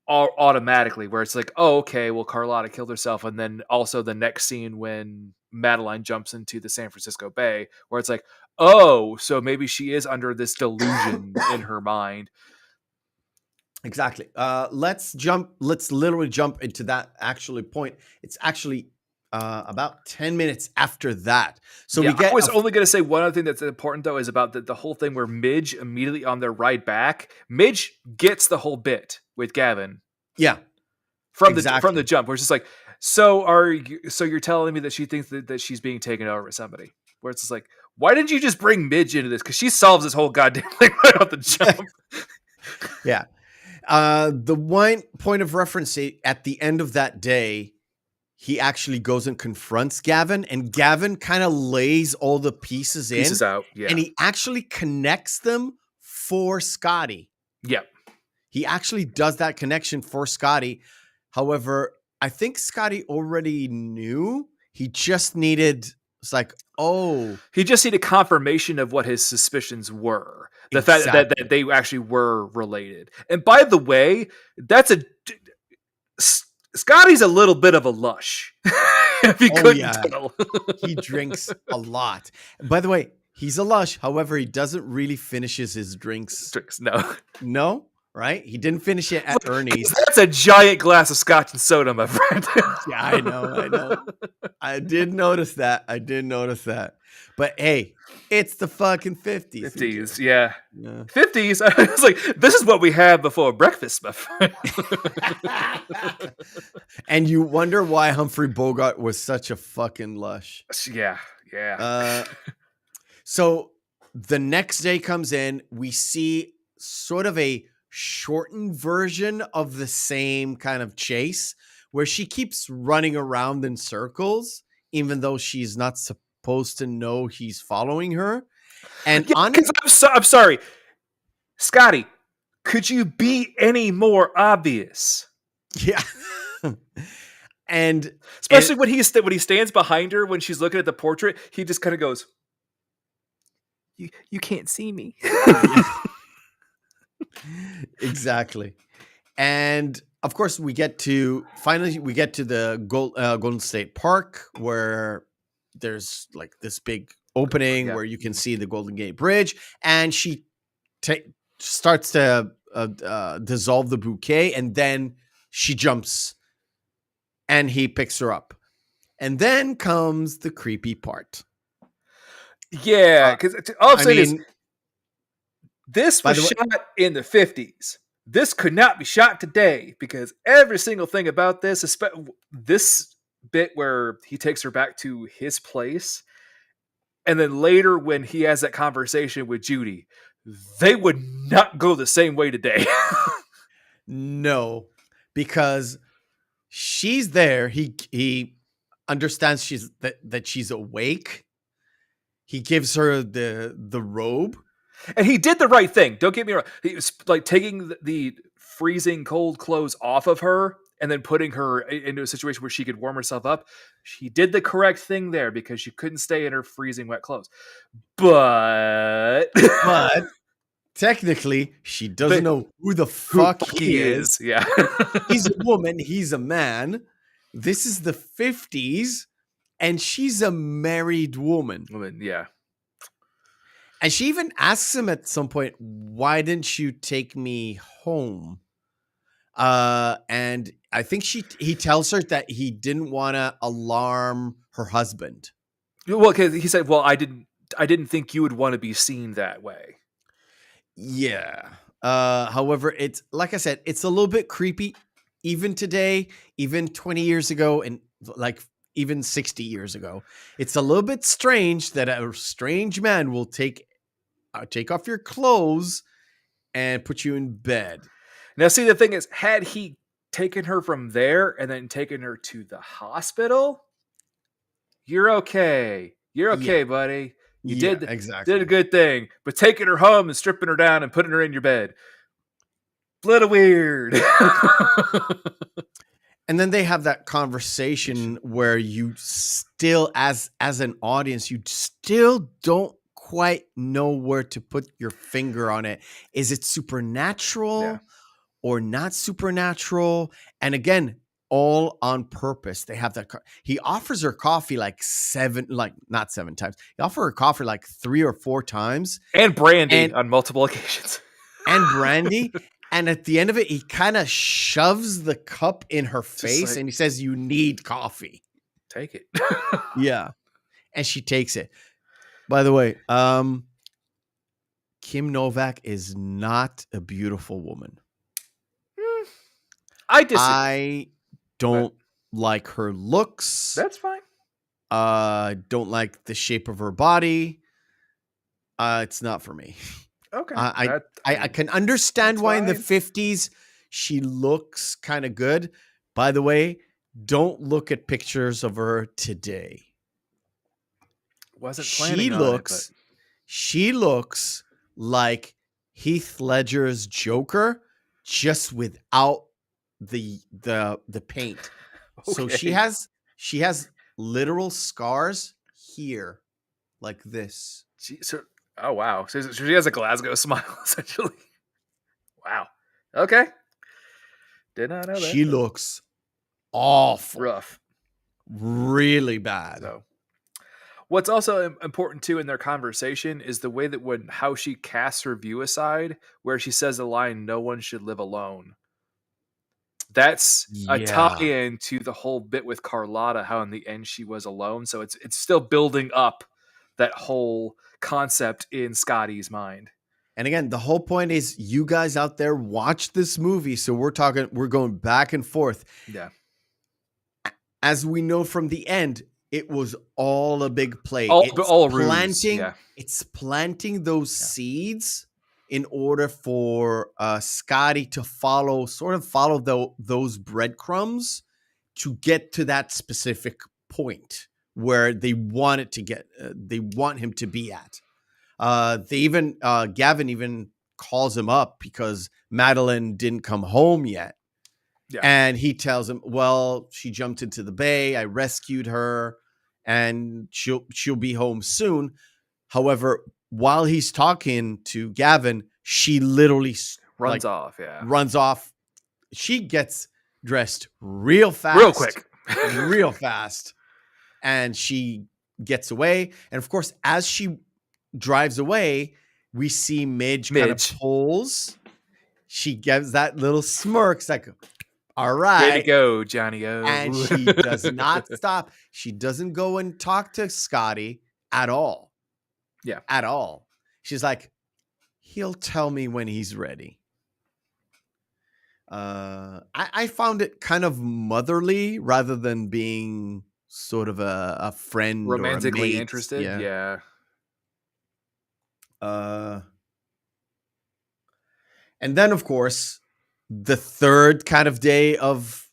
automatically, where it's like, oh, okay, well, Carlotta killed herself, and then also the next scene when Madeline jumps into the San Francisco Bay, where it's like, oh, so maybe she is under this delusion in her mind. Exactly. Let's literally jump into that actually point. It's actually about 10 minutes after that. So I was only going to say one other thing that's important, though, is about the whole thing where Midge, immediately on their ride back, Midge gets the whole bit with Gavin. Yeah. From the jump, where it's just like, so you're telling me that she thinks that she's being taken over by somebody, where it's just like, why didn't you just bring Midge into this? Because she solves this whole goddamn thing right off the jump. Yeah. The one point of reference, at the end of that day, he actually goes and confronts Gavin, and Gavin kind of lays all the pieces out. Yeah. And he actually connects them for Scotty. Yep. He actually does that connection for Scotty. However, I think Scotty already knew. He just needed, he just needed confirmation of what his suspicions were. The fact that they actually were related. And by the way, Scotty's a little bit of a lush. If you couldn't tell. He drinks a lot. By the way, he's a lush. However, he doesn't really finishes his drinks. No? Right? He didn't finish it at Ernie's. That's a giant glass of scotch and soda, my friend. Yeah, I know. I did notice that. But hey, it's the fucking 50s. 50s, yeah. 50s. I was like, this is what we had before breakfast, my friend. And you wonder why Humphrey Bogart was such a fucking lush. Yeah. So the next day comes in, we see sort of a shortened version of the same kind of chase, where she keeps running around in circles, even though she's not supposed to know he's following her. And I'm sorry, Scotty, could you be any more obvious? Yeah. And especially when he stands behind her when she's looking at the portrait, he just kind of goes, you can't see me. Exactly. And of course we get to the Golden State Park, where there's like this big opening where you can see the Golden Gate Bridge, and she starts to dissolve the bouquet, and then she jumps and he picks her up. And then comes the creepy part. Yeah, because all I'm saying is, this was shot in the 50s. This could not be shot today, because every single thing about this bit where he takes her back to his place, and then later when he has that conversation with Judy, they would not go the same way today. No, because she's there. He understands that she's awake. He gives her the robe. And he did the right thing. Don't get me wrong. He was like taking the freezing cold clothes off of her and then putting her into a situation where she could warm herself up. She did the correct thing there, because she couldn't stay in her freezing wet clothes. But technically, she doesn't know who the fuck he is. Yeah. He's a woman. He's a man. This is the 50s. And she's a married woman. Yeah. And she even asks him at some point, why didn't you take me home? And I think he tells her that he didn't want to alarm her husband. Well, because he said, well, I didn't think you would want to be seen that way. Yeah. However, it's like I said, it's a little bit creepy even today, even 20 years ago, and like even 60 years ago. It's a little bit strange that a strange man will take off your clothes and put you in bed. Now, see, the thing is, had he taken her from there and then taken her to the hospital, you're okay. You're okay, buddy. You did a good thing. But taking her home and stripping her down and putting her in your bed, a little weird. And then they have that conversation where you still, as an audience, you still don't quite know where to put your finger on it. Is it supernatural or not supernatural? And again, all on purpose. They have that. He offers her coffee not 7 times. He offers her coffee like 3 or 4 times. And brandy on multiple occasions. And brandy. And at the end of it, he kind of shoves the cup in her face and he says, you need coffee. Take it. Yeah. And she takes it. By the way, Kim Novak is not a beautiful woman. I disagree. I don't like her looks. That's fine. Don't like the shape of her body. It's not for me. Okay. I can understand why in the 50s she looks kind of good. By the way, don't look at pictures of her today. Wasn't planning on it. She looks like Heath Ledger's Joker, just without the paint. Okay. So she has literal scars here, like this. Oh, wow. So she has a Glasgow smile, essentially. Wow. Okay. Did not know that. She looks awful. Rough. Really bad. So, what's also important, too, in their conversation is the way that how she casts her view aside, where she says the line, no one should live alone. That's a tie-in to the whole bit with Carlotta, how in the end she was alone. So it's still building up that whole concept in Scotty's mind. And again, the whole point is you guys out there watch this movie. So we're going back and forth. Yeah. As we know from the end, it was all a big play. It's planting those seeds in order for Scotty to follow those breadcrumbs to get to that specific point where they want him to be at. Gavin even calls him up because Madeline didn't come home yet. Yeah. And he tells him, well, she jumped into the bay. I rescued her and she'll be home soon. However, while he's talking to Gavin, she literally runs off. Yeah. Runs off. She gets dressed real fast. Real quick. Real fast. And she gets away. And of course, as she drives away, we see Midge. Kind of pulls. She gives that little smirk. It's like, all right. Way to go, Johnny O. And she does not stop. She doesn't go and talk to Scotty at all. Yeah. At all. She's like, he'll tell me when he's ready. I found it kind of motherly rather than being sort of a friend romantically or a mate. Interested. Yeah. And then, of course, the third kind of day of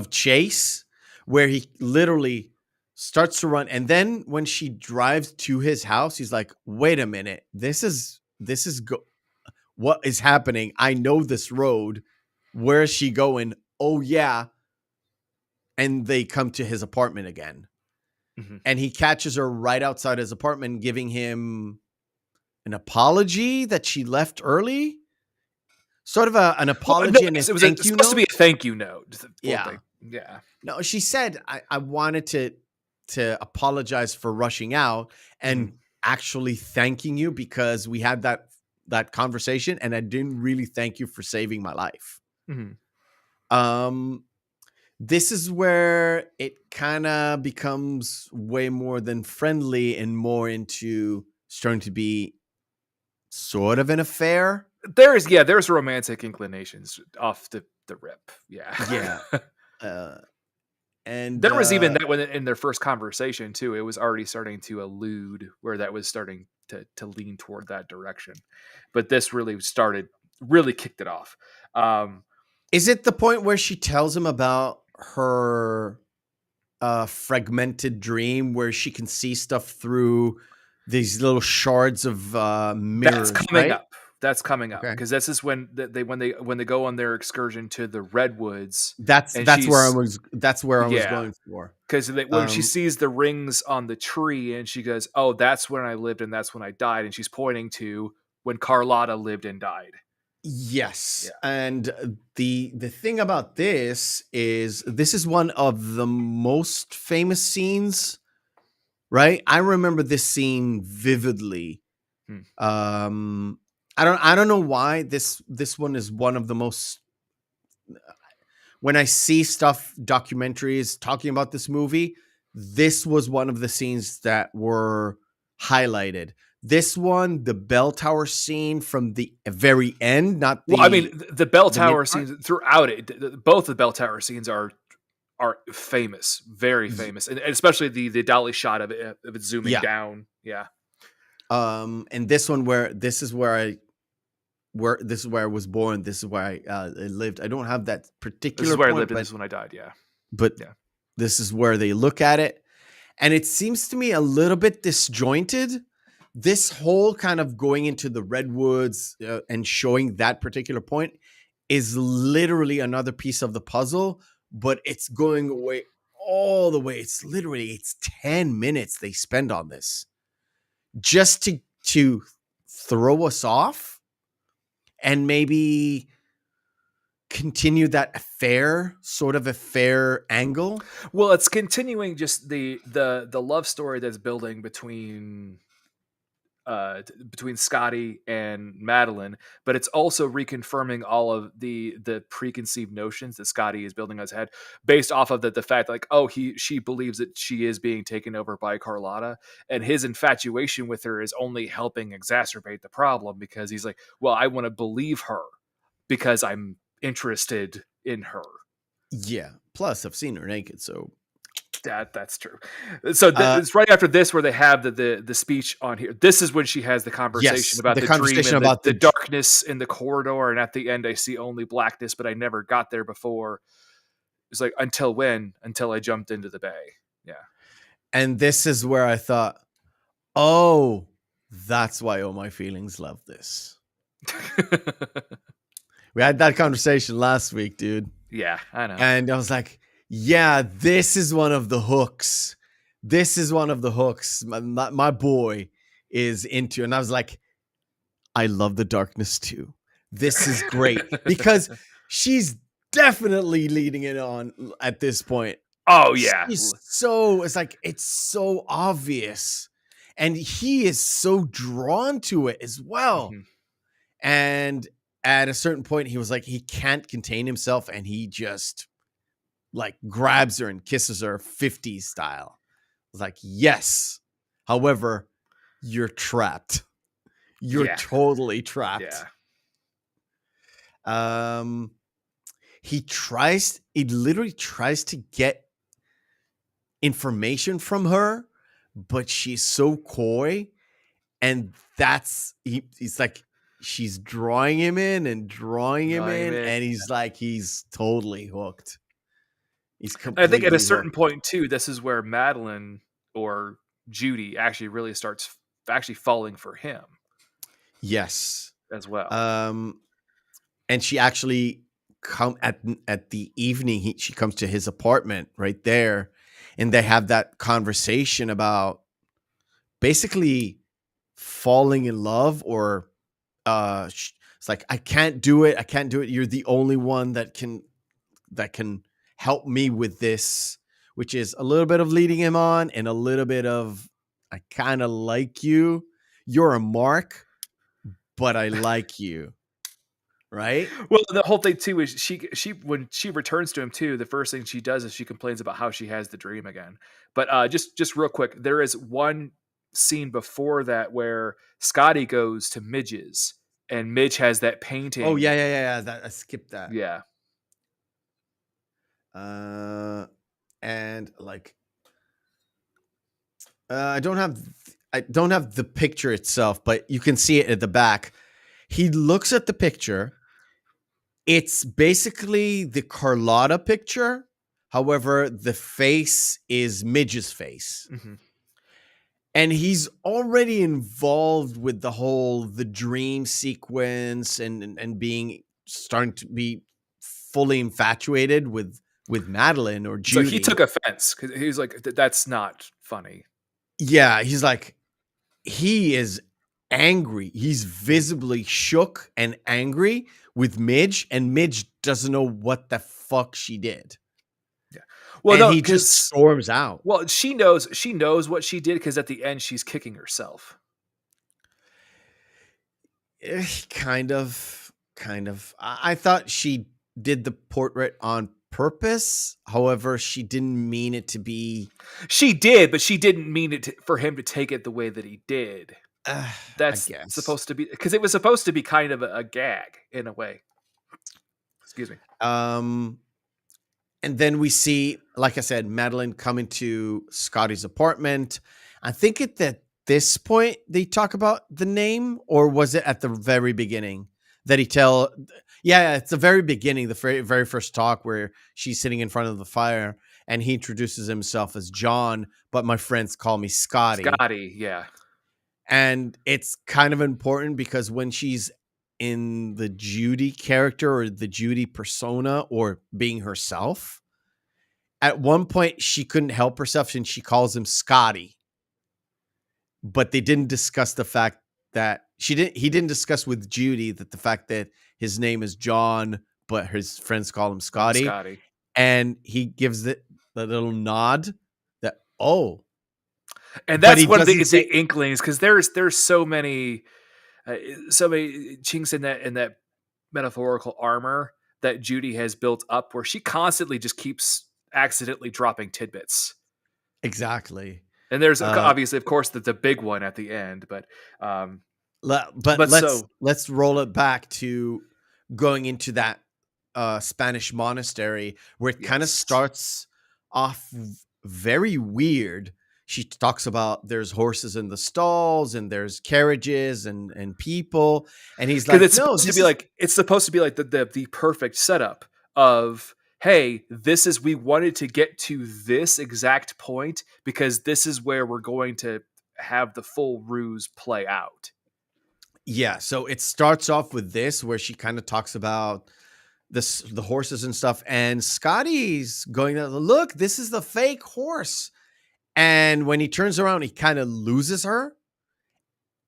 chase, where he literally starts to run, and then when she drives to his house, he's like, "Wait a minute, this is what is happening? I know this road. Where is she going? Oh yeah." And they come to his apartment again, and he catches her right outside his apartment, giving him an apology that she left early. Sort of an apology and a thank you note. Supposed to be a thank you note. Yeah. No, she said, I wanted to to apologize for rushing out and actually thanking you because we had that conversation and I didn't really thank you for saving my life. This is where it kind of becomes way more than friendly and more into starting to be sort of an affair. There's romantic inclinations off the rip. Yeah. And there was even that when in their first conversation too, it was already starting to allude where that was starting to lean toward that direction. But this really kicked it off. Is it the point where she tells him about her fragmented dream where she can see stuff through these little shards of mirrors? That's coming up because this is when they go on their excursion to the redwoods. That's where I was going for. Because when she sees the rings on the tree and she goes, "Oh, that's when I lived and that's when I died," and she's pointing to when Carlotta lived and died. Yes, and the thing about this is one of the most famous scenes, right? I remember this scene vividly. I don't know why this one is one of the most. When I see documentaries talking about this movie, this was one of the scenes that were highlighted. This one, the bell tower scene from the very end, not the. Well, I mean, the bell tower scenes throughout it. Both the bell tower scenes are famous, very famous, and especially the dolly shot of it zooming down. Yeah. And this one this is where I was born. This is where I lived. I don't have that particular. This is where I lived, and this is when I died. Yeah. But this is where they look at it, and it seems to me a little bit disjointed. This whole kind of going into the redwoods and showing that particular point is literally another piece of the puzzle, but it's going away all the way. It's 10 minutes they spend on this just to throw us off and maybe continue that affair angle. Well, it's continuing just the love story that's building between Scotty and Madeline, but it's also reconfirming all of the preconceived notions that Scotty is building in his head based off of the fact like, she believes that she is being taken over by Carlotta, and his infatuation with her is only helping exacerbate the problem because he's like, well, I want to believe her because I'm interested in her. Yeah. Plus I've seen her naked, so that's true. So it's right after this where they have the speech on here. This is when she has the conversation about the dream and the darkness in the corridor, and at the end I see only blackness, but I never got there before. It's like, until when? Until I jumped into the bay. Yeah. And this is where I thought, oh, that's why All My Feelings love this. We had that conversation last week, dude. Yeah, I know. And I was like, yeah, this is one of the hooks. This is one of the hooks my boy is into. And I was like, I love the darkness too. This is great because she's definitely leading it on at this point. Oh, yeah. It's so obvious. And he is so drawn to it as well. Mm-hmm. And at a certain point, he was like, he can't contain himself. And he just like grabs her and kisses her 50s style. I was like, yes. However, you're trapped. You're totally trapped. Yeah. He literally tries to get information from her, but she's so coy. And he's like, she's drawing him in and drawing him in. And he's totally hooked. I think at a certain point too, this is where Madeline or Judy actually really starts falling for him. Yes, as well. And she actually at the evening. She comes to his apartment right there, and they have that conversation about basically falling in love, or it's like, I can't do it. You're the only one that can help me with this, which is a little bit of leading him on and a little bit of, I kind of like you. You're a mark, but I like you. Right? Well, the whole thing too is she when she returns to him too, the first thing she does is she complains about how she has the dream again. But just real quick, there is one scene before that where Scotty goes to Midge's and Midge has that painting. Oh yeah. I skipped that. Yeah. And like, I don't have the picture itself, but you can see it at the back. He looks at the picture. It's basically the Carlotta picture. However, the face is Midge's face. Mm-hmm. And he's already involved with the dream sequence and starting to be fully infatuated with Madeline or Judy. So he took offense because he was like, that's not funny. Yeah, he's like, he is angry. He's visibly shook and angry with Midge, and Midge doesn't know what the fuck she did. Yeah. Well, and he just storms out. Well, she knows what she did because at the end she's kicking herself. Kind of. I thought she did the portrait on purpose. However, she didn't mean it to be. She did, but she didn't mean it for him to take it the way that he did. That's supposed to be because it was supposed to be kind of a gag in a way. Excuse me. And then we see, like I said, Madeline come into Scotty's apartment. I think at this point they talk about the name, or was it at the very beginning that he tell? Yeah, it's the very beginning, the very first talk where she's sitting in front of the fire and he introduces himself as John, but my friends call me Scotty. Scotty, yeah. And it's kind of important because when she's in the Judy character or the Judy persona or being herself, at one point she couldn't help herself and she calls him Scotty. But they didn't discuss the fact that he didn't discuss with Judy that the fact that his name is John, but his friends call him Scotty. And he gives the little nod that, oh. And that's one of the inklings, because there's so many chinks in that metaphorical armor that Judy has built up, where she constantly just keeps accidentally dropping tidbits. Exactly. And there's obviously, of course, the big one at the end, but let's roll it back to going into that Spanish monastery where it kind of starts off very weird. She talks about there's horses in the stalls and there's carriages and people, and he's like, it's supposed to be like the perfect setup of, hey, we wanted to get to this exact point because this is where we're going to have the full ruse play out. Yeah, so it starts off with this where she kind of talks about the horses and stuff, and Scotty's going, look, this is the fake horse. And when he turns around, he kind of loses her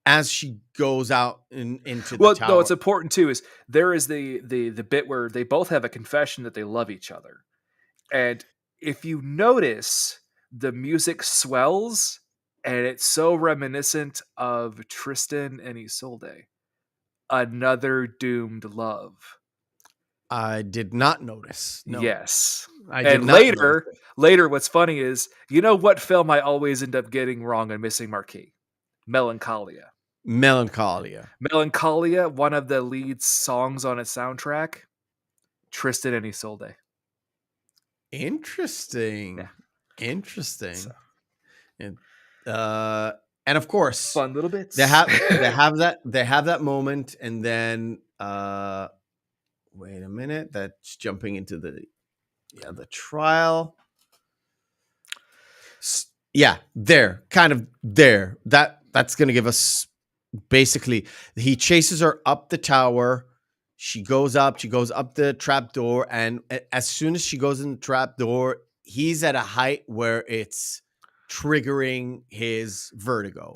as she goes out into the tower. No, what's important too is there is the bit where they both have a confession that they love each other. And if you notice, the music swells and it's so reminiscent of Tristan and Isolde. Another doomed love. I did not notice. No. Yes. Later, what's funny is, you know what film I always end up getting wrong and missing Marquee? Melancholia. Melancholia, one of the lead songs on its soundtrack, Tristan and Isolde. Interesting. Yeah. Interesting. So. And of course, fun little bits. They have that moment, and then wait a minute, that's jumping into the trial. Yeah, that's going to give us basically, he chases her up the tower. She goes up the trap door, and as soon as she goes in the trap door, he's at a height where it's triggering his vertigo.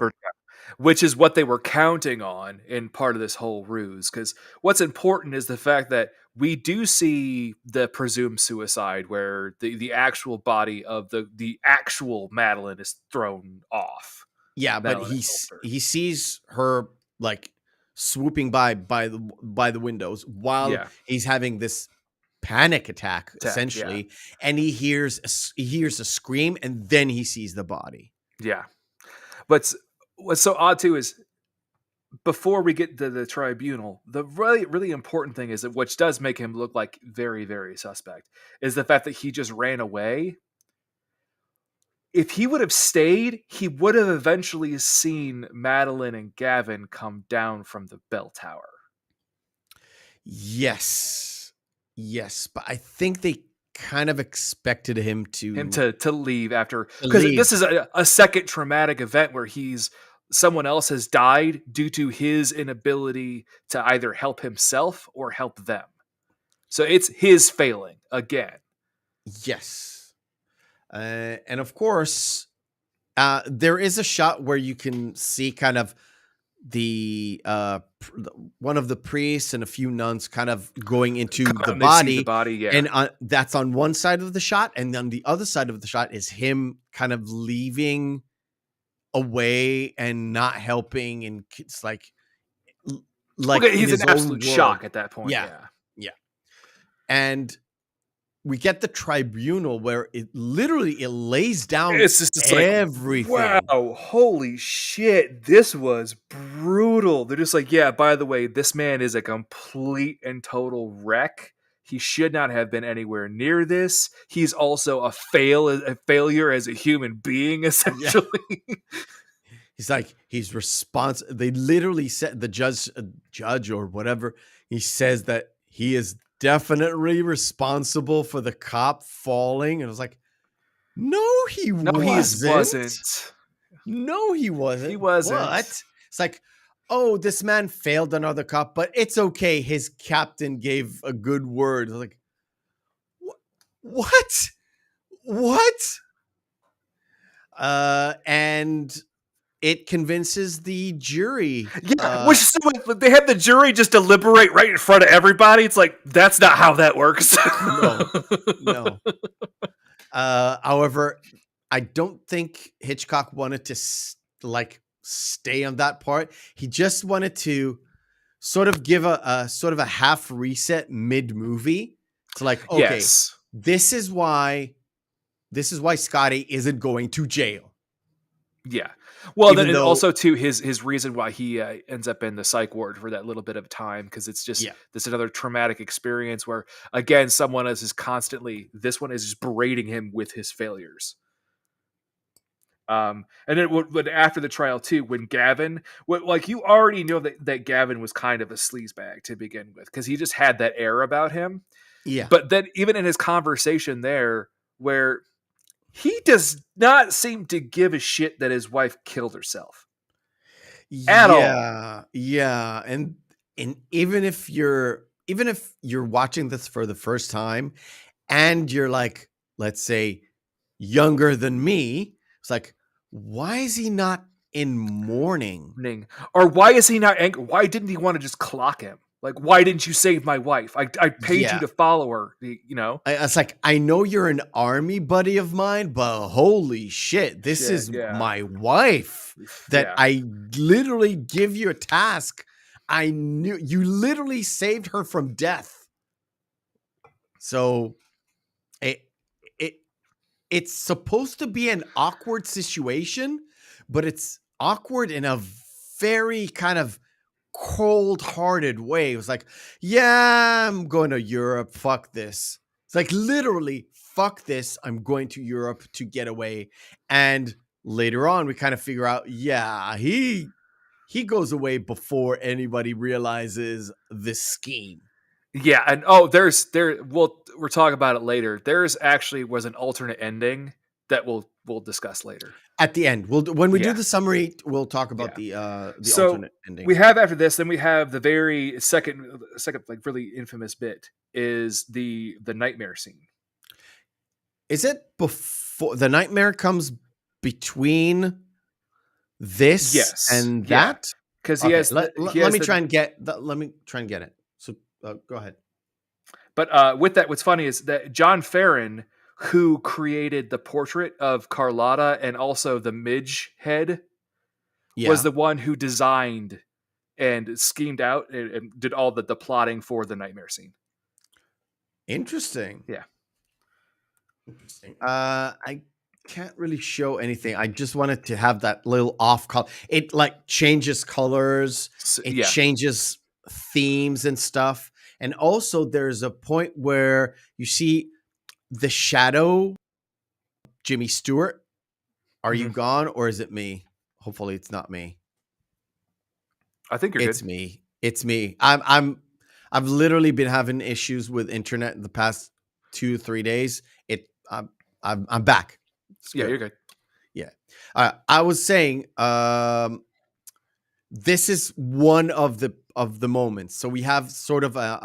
which is what they were counting on in part of this whole ruse. Because what's important is the fact that we do see the presumed suicide where the actual body of the actual Madeline is thrown off. Yeah, but he sees her like swooping by the windows while he's having this panic attack essentially, and he hears a scream, and then he sees the body. Yeah, but what's so odd too is before we get to the tribunal, the really important thing is that which does make him look like very, very suspect is the fact that he just ran away. If he would have stayed, he would have eventually seen Madeline and Gavin come down from the bell tower. Yes, but I think they kind of expected him to leave after, because this is a second traumatic event where someone else has died due to his inability to either help himself or help them. So it's his failing again. Yes. And of course, there is a shot where you can see kind of the one of the priests and a few nuns kind of going into the body, and that's on one side of the shot, and on the other side of the shot is him kind of leaving away and not helping, and it's like he's in absolute shock at that point. Yeah. And we get the tribunal where it lays down it's just everything. Like, wow, holy shit, this was brutal. They're just like, yeah, by the way, this man is a complete and total wreck. He should not have been anywhere near this. He's also a failure as a human being, essentially. Yeah. He's like, he's responsible. They literally said, the judge or whatever, he says that he is definitely responsible for the cop falling. And I was like, no, he wasn't. No, he wasn't. He wasn't. What? It's like, oh, this man failed another cop, but it's okay. His captain gave a good word. I was like, what? And it convinces the jury. Yeah, which is they have the jury just deliberate right in front of everybody. It's like, that's not how that works. No. However, I don't think Hitchcock wanted to stay on that part. He just wanted to sort of give a sort of a half reset mid movie. It's like, okay, this is why Scotty isn't going to jail. Yeah. Well, then also too his reason why he ends up in the psych ward for that little bit of time, because it's just this another traumatic experience where again someone else is constantly, this one is just berating him with his failures. And then when after the trial too, when Gavin, like you already know that Gavin was kind of a sleazebag to begin with because he just had that air about him. Yeah. But then even in his conversation there, where he does not seem to give a shit that his wife killed herself at all. Yeah. And even if you're watching this for the first time and you're like, let's say younger than me, it's like, why is he not in mourning? Or why is he not angry? Why didn't he want to just clock him? Like, why didn't you save my wife? I paid you to follow her, you know? It's like, I know you're an army buddy of mine, but holy shit, this is my wife that I literally give you a task. I knew you literally saved her from death. So it's supposed to be an awkward situation, but it's awkward in a very kind of cold-hearted way. It was like, yeah, I'm going to Europe. Fuck this. It's like literally, fuck this. I'm going to Europe to get away. And later on, we kind of figure out, he goes away before anybody realizes this scheme. Yeah, and we're talking about it later. There's actually was an alternate ending that we'll discuss later. At the end, when we do the summary, we'll talk about the alternate ending. We have after this, then we have the very second like really infamous bit is the nightmare scene. Is it before the nightmare comes between this Yes. and Yeah. that? Because he Okay, has let me try and get it. So go ahead. But with that, what's funny is that John Farren, who created the portrait of Carlotta and also the Midge head, was the one who designed and schemed out and did all the plotting for the nightmare scene. Interesting. Yeah. Interesting. I can't really show anything. I just wanted to have that little off color. It like changes colors. It changes themes and stuff. And also there's a point where you see the shadow, Jimmy Stewart. Are you gone or is it me? Hopefully it's not me. I think you're it's good. me. It's me. I've literally been having issues with internet in the past 2-3 days. I'm back. Yeah, you're good. Yeah. I was saying, this is one of the moments. So we have sort of a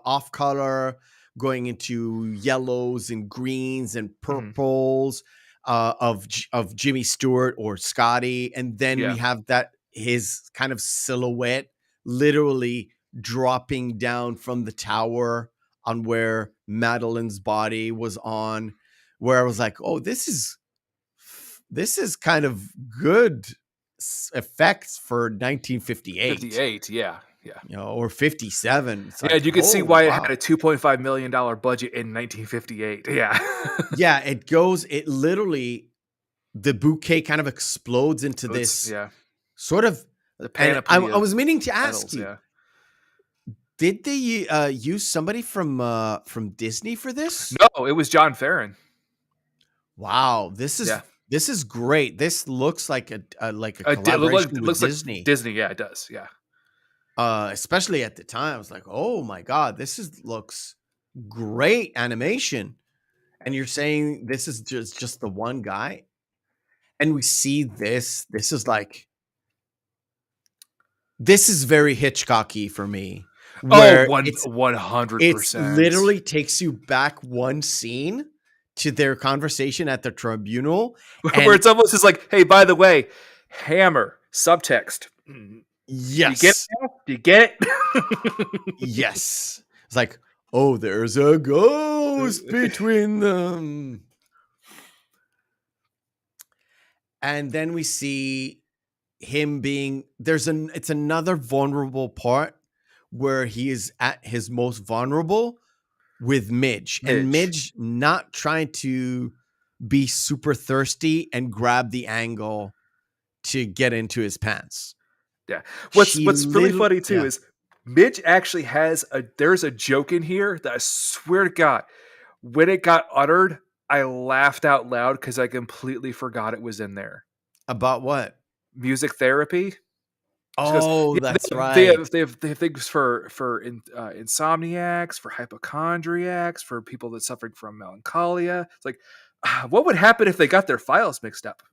off color going into yellows and greens and purples of Jimmy Stewart or Scotty, and then we have that his kind of silhouette literally dropping down from the tower on where Madeline's body was on, where I was like, oh, this is kind of good effects for 1958. 58, yeah. Or 57. It's yeah, like, you can see why it had a $2.5 million budget in 1958. Yeah. Yeah, it literally, the bouquet kind of explodes into this sort of, the panoply. I was meaning to ask you, did they use somebody from Disney for this? No, it was John Farren. Wow, this is great. This looks like a collaboration with Disney. Like Disney, yeah, it does, yeah. Especially at the time, I was like, "Oh my god, looks great animation." And you're saying this is just the one guy, and we see this. This is like, this is very Hitchcocky for me. Where 100%. It literally takes you back one scene to their conversation at the tribunal, where it's almost just like, hey, by the way, hammer, subtext. Yes. Do you get it? Yes. It's like, oh, there's a ghost between them. And then we see him being, it's another vulnerable part where he is at his most vulnerable with Midge. And Midge not trying to be super thirsty and grab the angle to get into his pants. Yeah. What's really funny too is Midge actually there's a joke in here that I swear to God, when it got uttered, I laughed out loud because I completely forgot it was in there. About what? Music therapy. Oh, that's right. They have things for insomniacs, for hypochondriacs, for people that suffering from melancholia. It's like, what would happen if they got their files mixed up?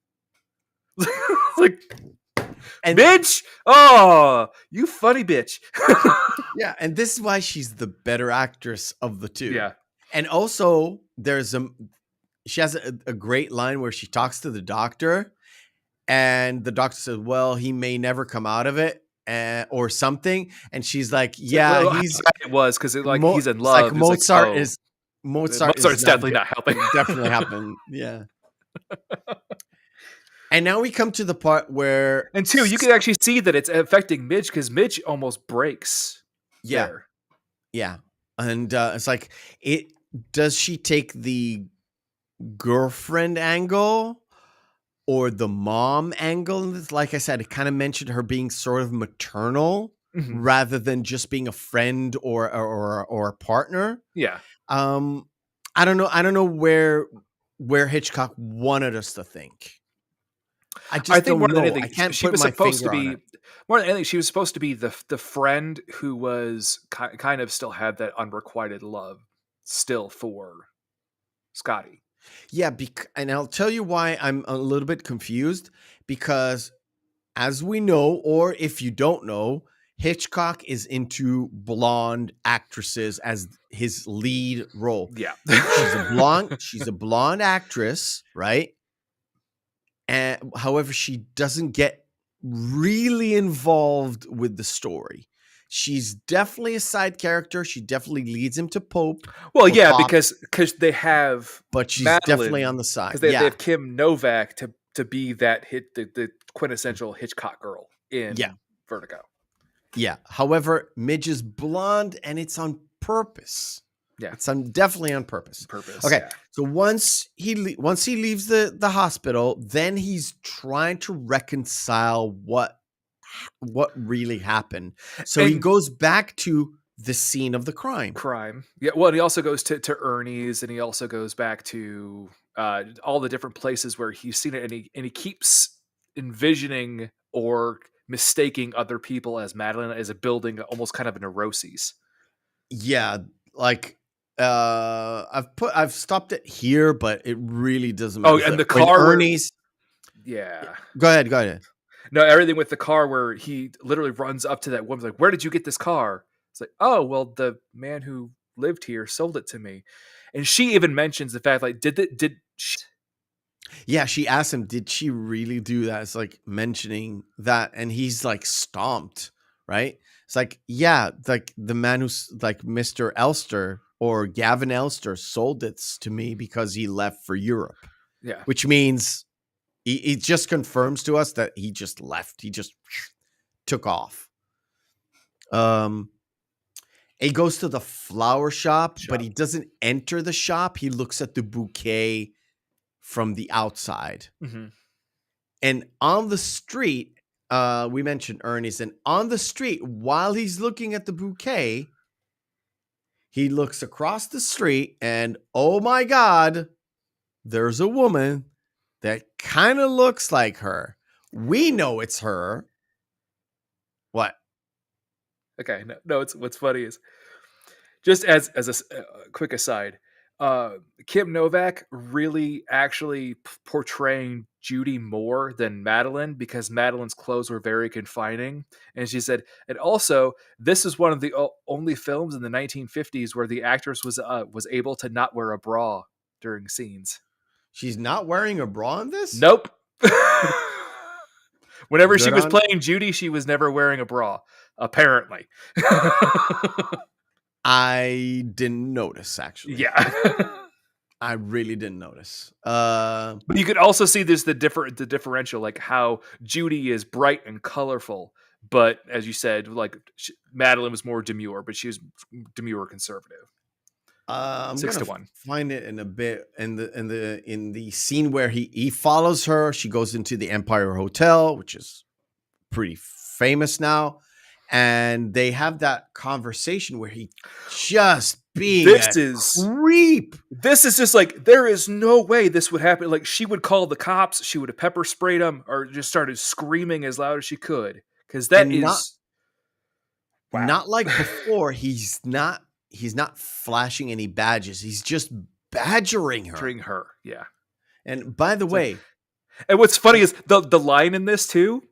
Like, and bitch, oh, you funny bitch. Yeah, and this is why she's the better actress of the two. Yeah, and also she has a great line where she talks to the doctor. And the doctor says, well, he may never come out of it or something. And she's like, yeah, it was because he's in love. Like Mozart's definitely not helping. Definitely happened. Yeah. And now we come to the part where, and two, you can actually see that it's affecting Midge because Midge almost breaks. Yeah. There. Yeah. And it's like, does she take the girlfriend angle or the mom angle? Like I said, it kind of mentioned her being sort of maternal rather than just being a friend or a partner. Yeah. I don't know where Hitchcock wanted us to think. I think don't know. I can't put my finger on it. More than anything, she was supposed to be the friend who was kind of still had that unrequited love still for Scotty. Yeah, and I'll tell you why I'm a little bit confused, because as we know, or if you don't know, Hitchcock is into blonde actresses as his lead role. Yeah. She's a blonde actress, right? And however, she doesn't get really involved with the story. She's definitely a side character. She definitely leads him to Pope. Well, yeah, because they have but she's Madeline, definitely on the side. Because they have Kim Novak to be that the quintessential Hitchcock girl in Vertigo. Yeah. However, Midge is blonde, and it's on purpose. Yeah, it's definitely on purpose. Okay, yeah. So once he leaves the hospital, then he's trying to reconcile what really happened. So he goes back to the scene of the crime. Yeah. Well, and he also goes to Ernie's, and he also goes back to all the different places where he's seen it, and he keeps envisioning or mistaking other people as Madeline, as a building almost kind of a neuroses. Yeah, like I've stopped it here, but it really doesn't matter. Oh, and the car Ernie's. Yeah. Go ahead. No, everything with the car where he literally runs up to that woman, like, "Where did you get this car?" It's like, "Oh, well, the man who lived here sold it to me." And she even mentions the fact, like, Yeah, she asked him, did she really do that? It's like mentioning that, and he's like stomped, right? It's like, yeah, like the man who's like Mr. Elster or Gavin Elster sold it to me because he left for Europe. Yeah. Which means he just confirms to us that he just left. He just took off. He goes to the flower shop, but he doesn't enter the shop. He looks at the bouquet from the outside. Mm-hmm. And on the street, we mentioned Ernie's, and on the street, while he's looking at the bouquet, he looks across the street, and oh my God, there's a woman that kind of looks like her. We know it's her. What? Okay, no. It's what's funny is, just as a quick aside, Kim Novak really actually portraying Judy more than Madeline, because Madeline's clothes were very confining. And she said, and also, this is one of the only films in the 1950s where the actress was able to not wear a bra during scenes. She's not wearing a bra in this? Nope. Whenever she was playing Judy, she was never wearing a bra, apparently. I didn't notice, actually. Yeah. I really didn't notice. But you could also see the differential, like how Judy is bright and colorful, but as you said, like Madeline was more demure, but she was demure conservative. I'm 6-1. Find it in a bit in the scene where he follows her. She goes into the Empire Hotel, which is pretty famous now, and they have that conversation where he just being creep. This is just like, there is no way this would happen. Like, she would call the cops, she would have pepper sprayed them, or just started screaming as loud as she could, because that is not like before. He's not flashing any badges. He's just badgering her. Yeah. And by the way, and what's funny is the line in this too.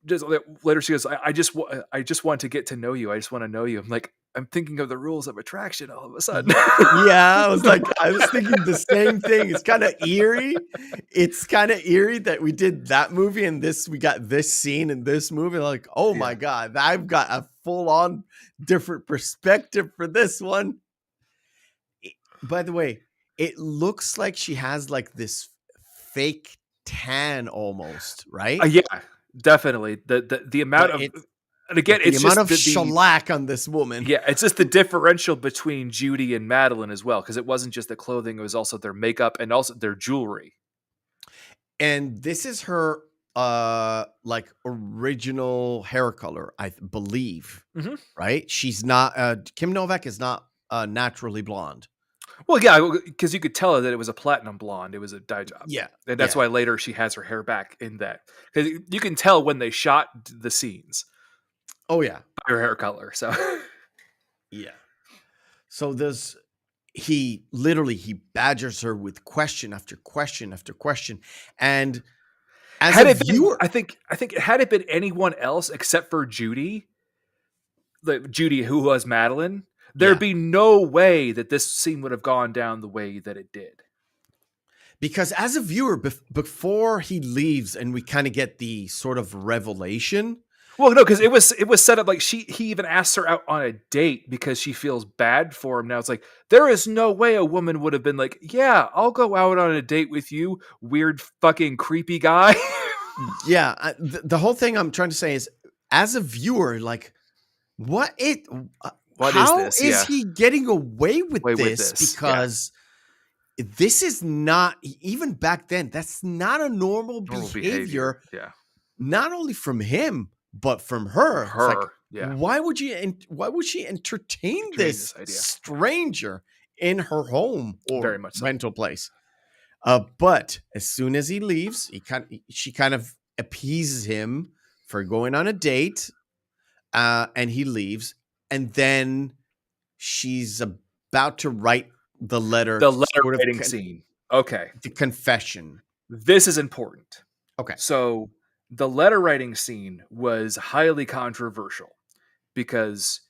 Just later, she goes, I just want to get to know you. I just want to know you. I'm like, I'm thinking of the rules of attraction all of a sudden. Yeah, I was thinking the same thing. It's kind of eerie. It's kind of eerie that we did that movie and we got this scene in this movie. Like, oh my God, I've got a full on different perspective for this one. By the way, it looks like she has like this fake tan almost, right? Yeah, definitely. The amount of, and again, it's the amount just of shellac on this woman. Yeah, it's just the differential between Judy and Madeline as well, because it wasn't just the clothing; it was also their makeup and also their jewelry. And this is her like original hair color, I believe. Mm-hmm. Right? She's not Kim Novak is not naturally blonde. Well, yeah, because you could tell that it was a platinum blonde. It was a dye job. Yeah. And that's why later she has her hair back in that. Because you can tell when they shot the scenes. Oh, yeah. By her hair color. So, yeah. So he badgers her with question after question after question. And as a viewer, I think had it been anyone else except for Judy, like Judy, who was Madeline, there'd be no way that this scene would have gone down the way that it did. Because as a viewer, before he leaves and we kind of get the sort of revelation. Well, no, because it was set up like he even asked her out on a date because she feels bad for him. Now it's like, there is no way a woman would have been like, yeah, I'll go out on a date with you, weird fucking creepy guy. Yeah, the whole thing I'm trying to say is, as a viewer, like, what how is this? Is he getting away with this? Because this is not, even back then, that's not a normal behavior. Yeah. Not only from him, but from her. Yeah. Why would she entertain this stranger in her home or very much rental place? But as soon as he leaves, she kind of appeases him for going on a date, and he leaves, and then she's about to write the letter. The letter writing scene. Okay. The confession. This is important. Okay. So the letter writing scene was highly controversial because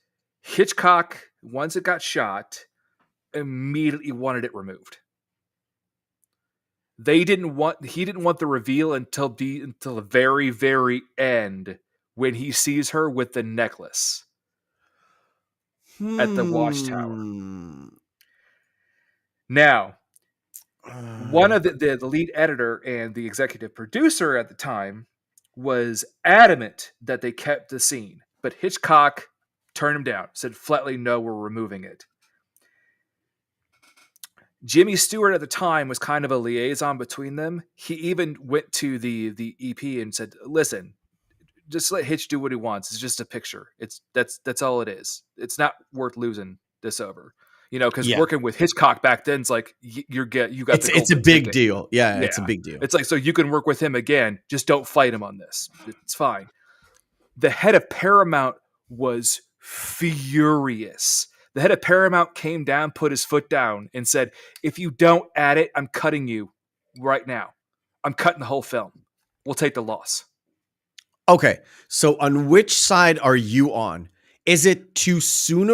Hitchcock, once it got shot, immediately wanted it removed. He didn't want the reveal until the very, very end, when he sees her with the necklace at the watchtower. Now, one of the lead editor and the executive producer at the time was adamant that they kept the scene, but Hitchcock turned him down, said flatly, no, we're removing it. Jimmy Stewart at the time was kind of a liaison between them. He even went to the EP and said, listen, just let Hitch do what he wants. It's just a picture. That's all it is. It's not worth losing this over. Because working with Hitchcock back then is like, you got it's a big deal. Yeah, it's a big deal. It's like, so you can work with him again. Just don't fight him on this. It's fine. The head of Paramount was furious. The head of Paramount came down, put his foot down, and said, if you don't add it, I'm cutting you right now. I'm cutting the whole film. We'll take the loss. Okay, so on which side are you on? Is it too soon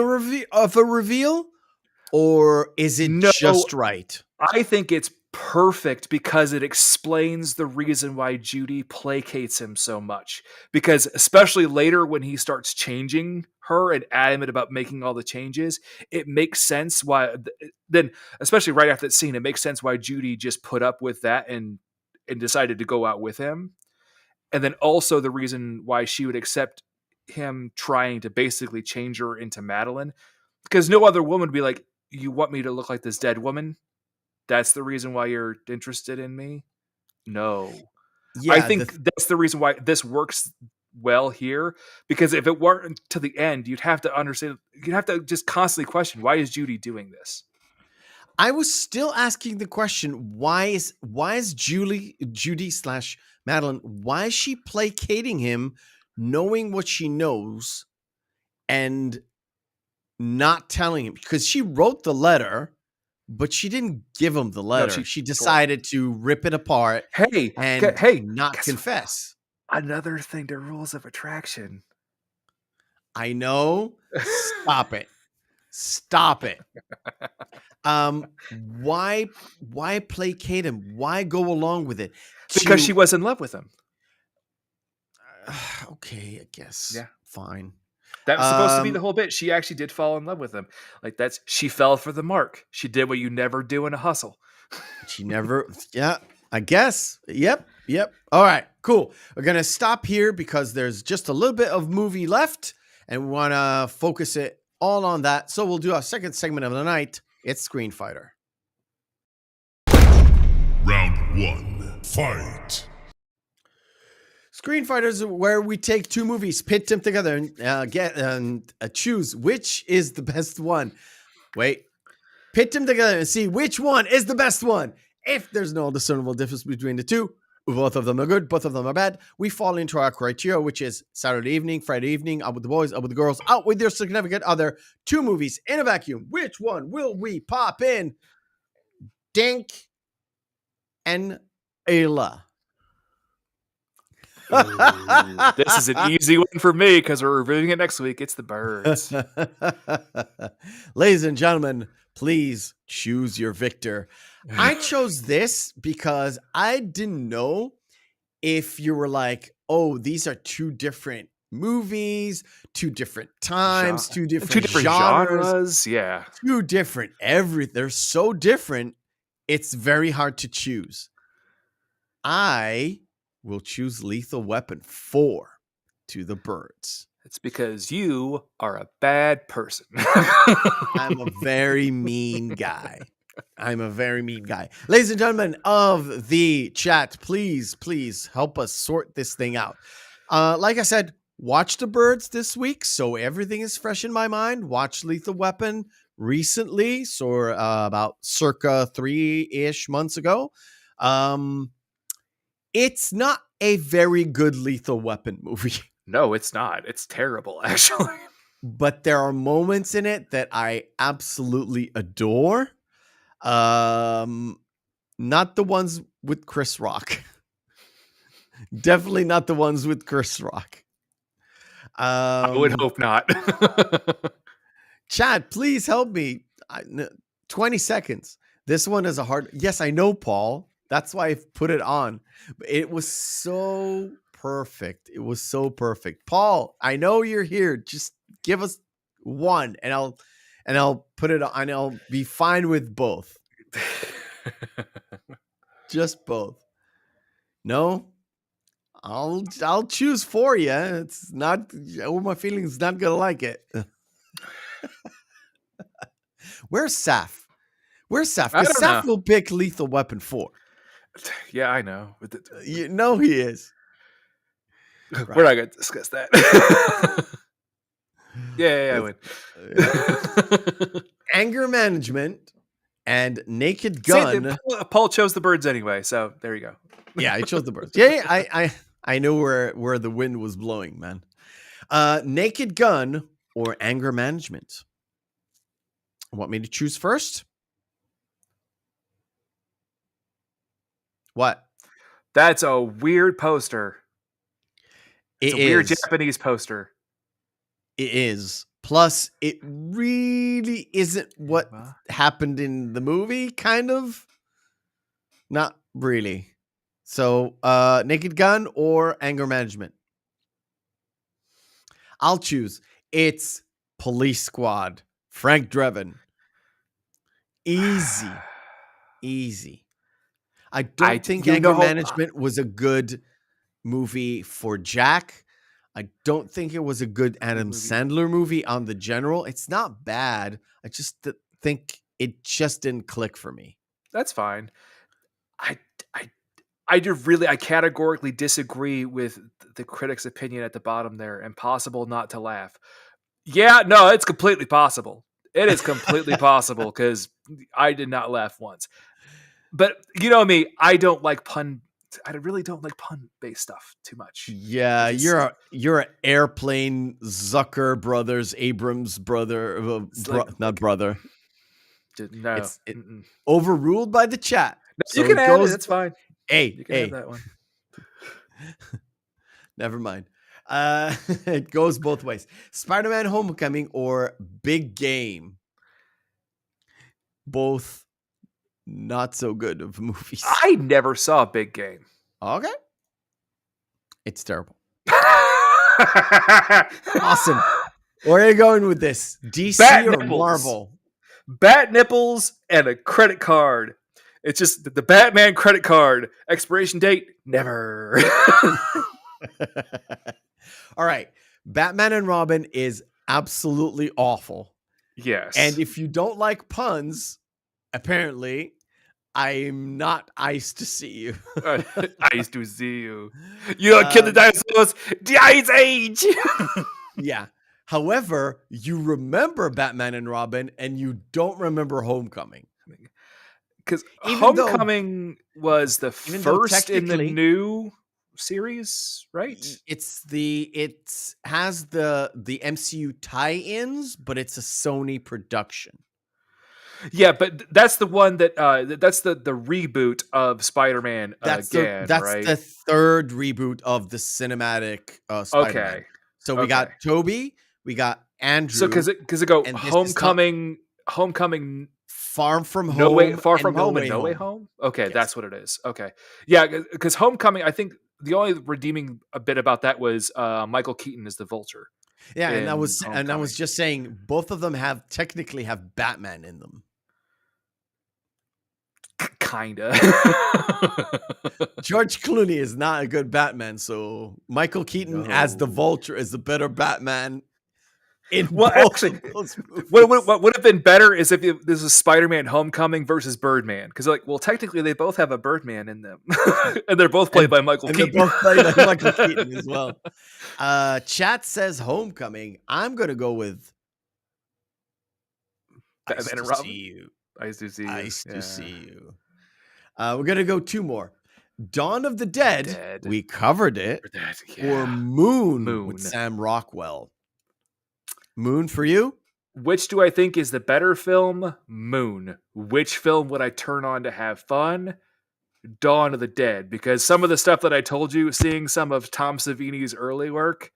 of a reveal? Or is it just right? I think it's perfect because it explains the reason why Judy placates him so much. Because especially later when he starts changing her and adamant about making all the changes, it makes sense why then, especially right after that scene, it makes sense why Judy just put up with that and decided to go out with him. And then also the reason why she would accept him trying to basically change her into Madeline. Because no other woman would be like, you want me to look like this dead woman? That's the reason why you're interested in me? No. Yeah, I think that's the reason why this works well here. Because if it weren't to the end, you'd have to understand, you'd have to just constantly question, why is Judy doing this? I was still asking the question, why is Judy / Madeline, why is she placating him, knowing what she knows and not telling him? Because she wrote the letter, but she didn't give him the letter. She decided to rip it apart. Not confess. Another thing to rules of attraction. I know. Stop it. Why placate him? Why go along with it? Because she was in love with him. Okay, I guess. Yeah. Fine. That was supposed to be the whole bit. She actually did fall in love with him. Like she fell for the mark. She did what you never do in a hustle. Yeah, I guess. Yep. All right, cool. We're going to stop here because there's just a little bit of movie left and we want to focus it all on that. So we'll do our second segment of the night. It's Screen Fighter. Round 1, fight. Screen Fighters, where we take two movies, pit them together, and choose which is the best one. Pit them together and see which one is the best one. If there's no discernible difference between the two, both of them are good, both of them are bad, we fall into our criteria, which is Saturday evening, Friday evening, out with the boys, out with the girls, out with your significant other, two movies in a vacuum. Which one will we pop in? Dink and Ayla. This is an easy one for me because we're reviewing it next week. It's The Birds. Ladies and gentlemen, Please choose your victor. I chose this because I didn't know if you were like, oh, these are two different movies, two different times, two different genres. Yeah. Two different they're so different. It's very hard to choose. I will choose Lethal Weapon 4 to the birds. It's because you are a bad person. I'm a very mean guy. Ladies and gentlemen of the chat, please help us sort this thing out. Like I said, watch The Birds this week, so everything is fresh in my mind. Watch Lethal Weapon recently, so about circa 3-ish months ago. It's not a very good Lethal Weapon movie. No, it's not. It's terrible, actually. But there are moments in it that I absolutely adore. Not the ones with Chris Rock. Definitely not the ones with Chris Rock. I would hope not. Chad, please help me. 20 seconds. This one is a hard. Yes, I know, Paul. That's why I put it on. It was so perfect. Paul, I know you're here. Just give us one, and I'll put it on, and I'll be fine with both. Just both. No, I'll choose for you. It's not. My feelings not gonna like it. Where's Saf? Because Saf will pick Lethal Weapon 4. Yeah, I know. You know he is. Right. We're not going to discuss that. I win. Anger Management and Naked Gun. Paul chose The Birds anyway, so there you go. Yeah, I chose The Birds. Yeah, I know where the wind was blowing, man. Naked Gun or Anger Management? Want me to choose first? What? That's a weird poster. It's a weird Japanese poster. It is. Plus, it really isn't what happened in the movie, kind of. Not really. So, Naked Gun or Anger Management? I'll choose. It's Police Squad. Frank Drebin. Easy. I don't think Anger Management was a good movie for Jack. I don't think it was a good Adam Sandler movie on the general. It's not bad. I just think it just didn't click for me. That's fine. I categorically disagree with the critic's opinion at the bottom there. Impossible not to laugh. Yeah, no, it's completely possible. It is completely possible because I did not laugh once. But you know me, I really don't like pun-based stuff too much. Yeah, you're an airplane Zucker brothers, Abrams brother, not brother. No, overruled by the chat. No, so you can add it. That's fine. You can have that one. Never mind. It goes both ways. Spider-Man: Homecoming or Big Game. Both not so good of movies. I never saw Big Game. Okay. It's terrible. Awesome. Where are you going with this? DC Bat or nipples. Marvel? Bat nipples and a credit card. It's just the Batman credit card. Expiration date, never. All right. Batman and Robin is absolutely awful. Yes. And if you don't like puns, apparently, I'm not Ice to see you. Ice to see you. You don't kill the dinosaurs. The Ice Age. Yeah. However, you remember Batman and Robin and you don't remember Homecoming. Because Homecoming was the first in the new series, right? It has the MCU tie-ins, but it's a Sony production. Yeah, but that's the one that that's the reboot of Spider-Man that's right? The third reboot of the cinematic Spider-Man. Okay. So we got Toby, we got Andrew. So because it go Homecoming Far From Home. No Way, Far and From Home and No Way Home? Okay, that's what it is. Okay. Yeah, because Homecoming, I think the only redeeming a bit about that was Michael Keaton as the Vulture. Yeah, and I was Homecoming. just saying both of them technically have Batman in them. Kinda. George Clooney is not a good Batman, so Michael Keaton as the Vulture is a better Batman. Actually, what would have been better is if this was Spider-Man Homecoming versus Birdman, because technically they both have a Birdman in them, and they're both played by Michael Keaton. They're both played by Michael Keaton as well. Chat says Homecoming. I'm gonna go with Batman and Robin. Ice to see you. We're gonna go two more. Dawn of the Dead. We covered it. Or Moon with Sam Rockwell. Moon for you? Which do I think is the better film? Moon. Which film would I turn on to have fun? Dawn of the Dead. Because some of the stuff that I told you, seeing some of Tom Savini's early work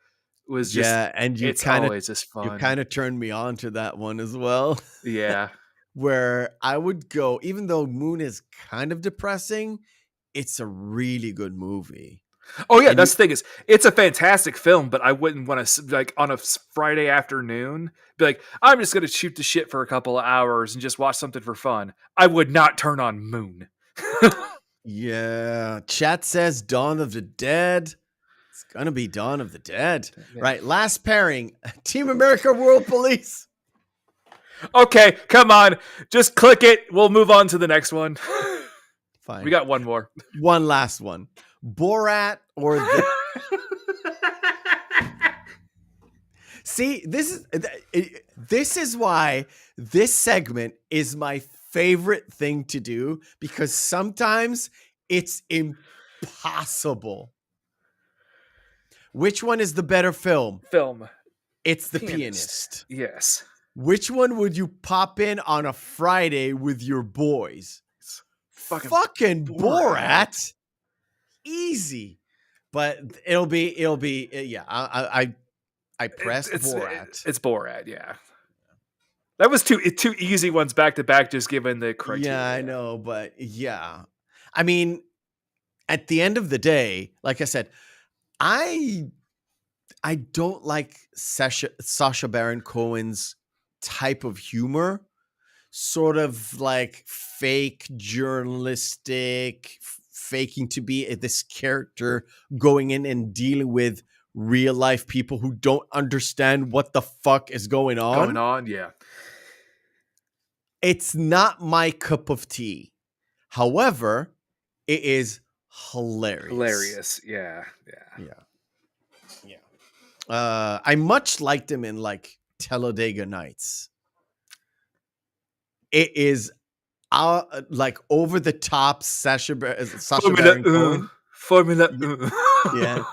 was just it's always just fun. You kind of turned me on to that one as well. Yeah. Where I would go, even though Moon is kind of depressing, it's a really good movie. Oh yeah, that's the thing is, it's a fantastic film, but I wouldn't want to on a Friday afternoon be like, I'm just going to shoot the shit for a couple of hours and just watch something for fun. I would not turn on Moon. Yeah, chat says Dawn of the Dead. It's gonna be Dawn of the Dead, right? Last pairing, Team America: World Police. Okay, come on, just click it. We'll move on to the next one. Fine, we got one more. One last one. Borat or the See, this is why this segment is my favorite thing to do, because sometimes it's impossible. Which one is the better film? It's The Pianist. Yes. Which one would you pop in on a Friday with your boys? Fucking Borat. Easy, but it'll be yeah. I pressed Borat. It's Borat, yeah. That was two easy ones back to back, just given the criteria. Yeah, I know, but yeah, I mean, at the end of the day, like I said, I don't like Sacha Baron Cohen's type of humor, sort of like fake journalistic. Faking to be this character, going in and dealing with real life people who don't understand what the fuck is going on. Yeah. It's not my cup of tea. However, it is hilarious. Yeah. I much liked him in like Talladega Nights. It is like over the top Sacha Baron Cohen. Formula. Yeah.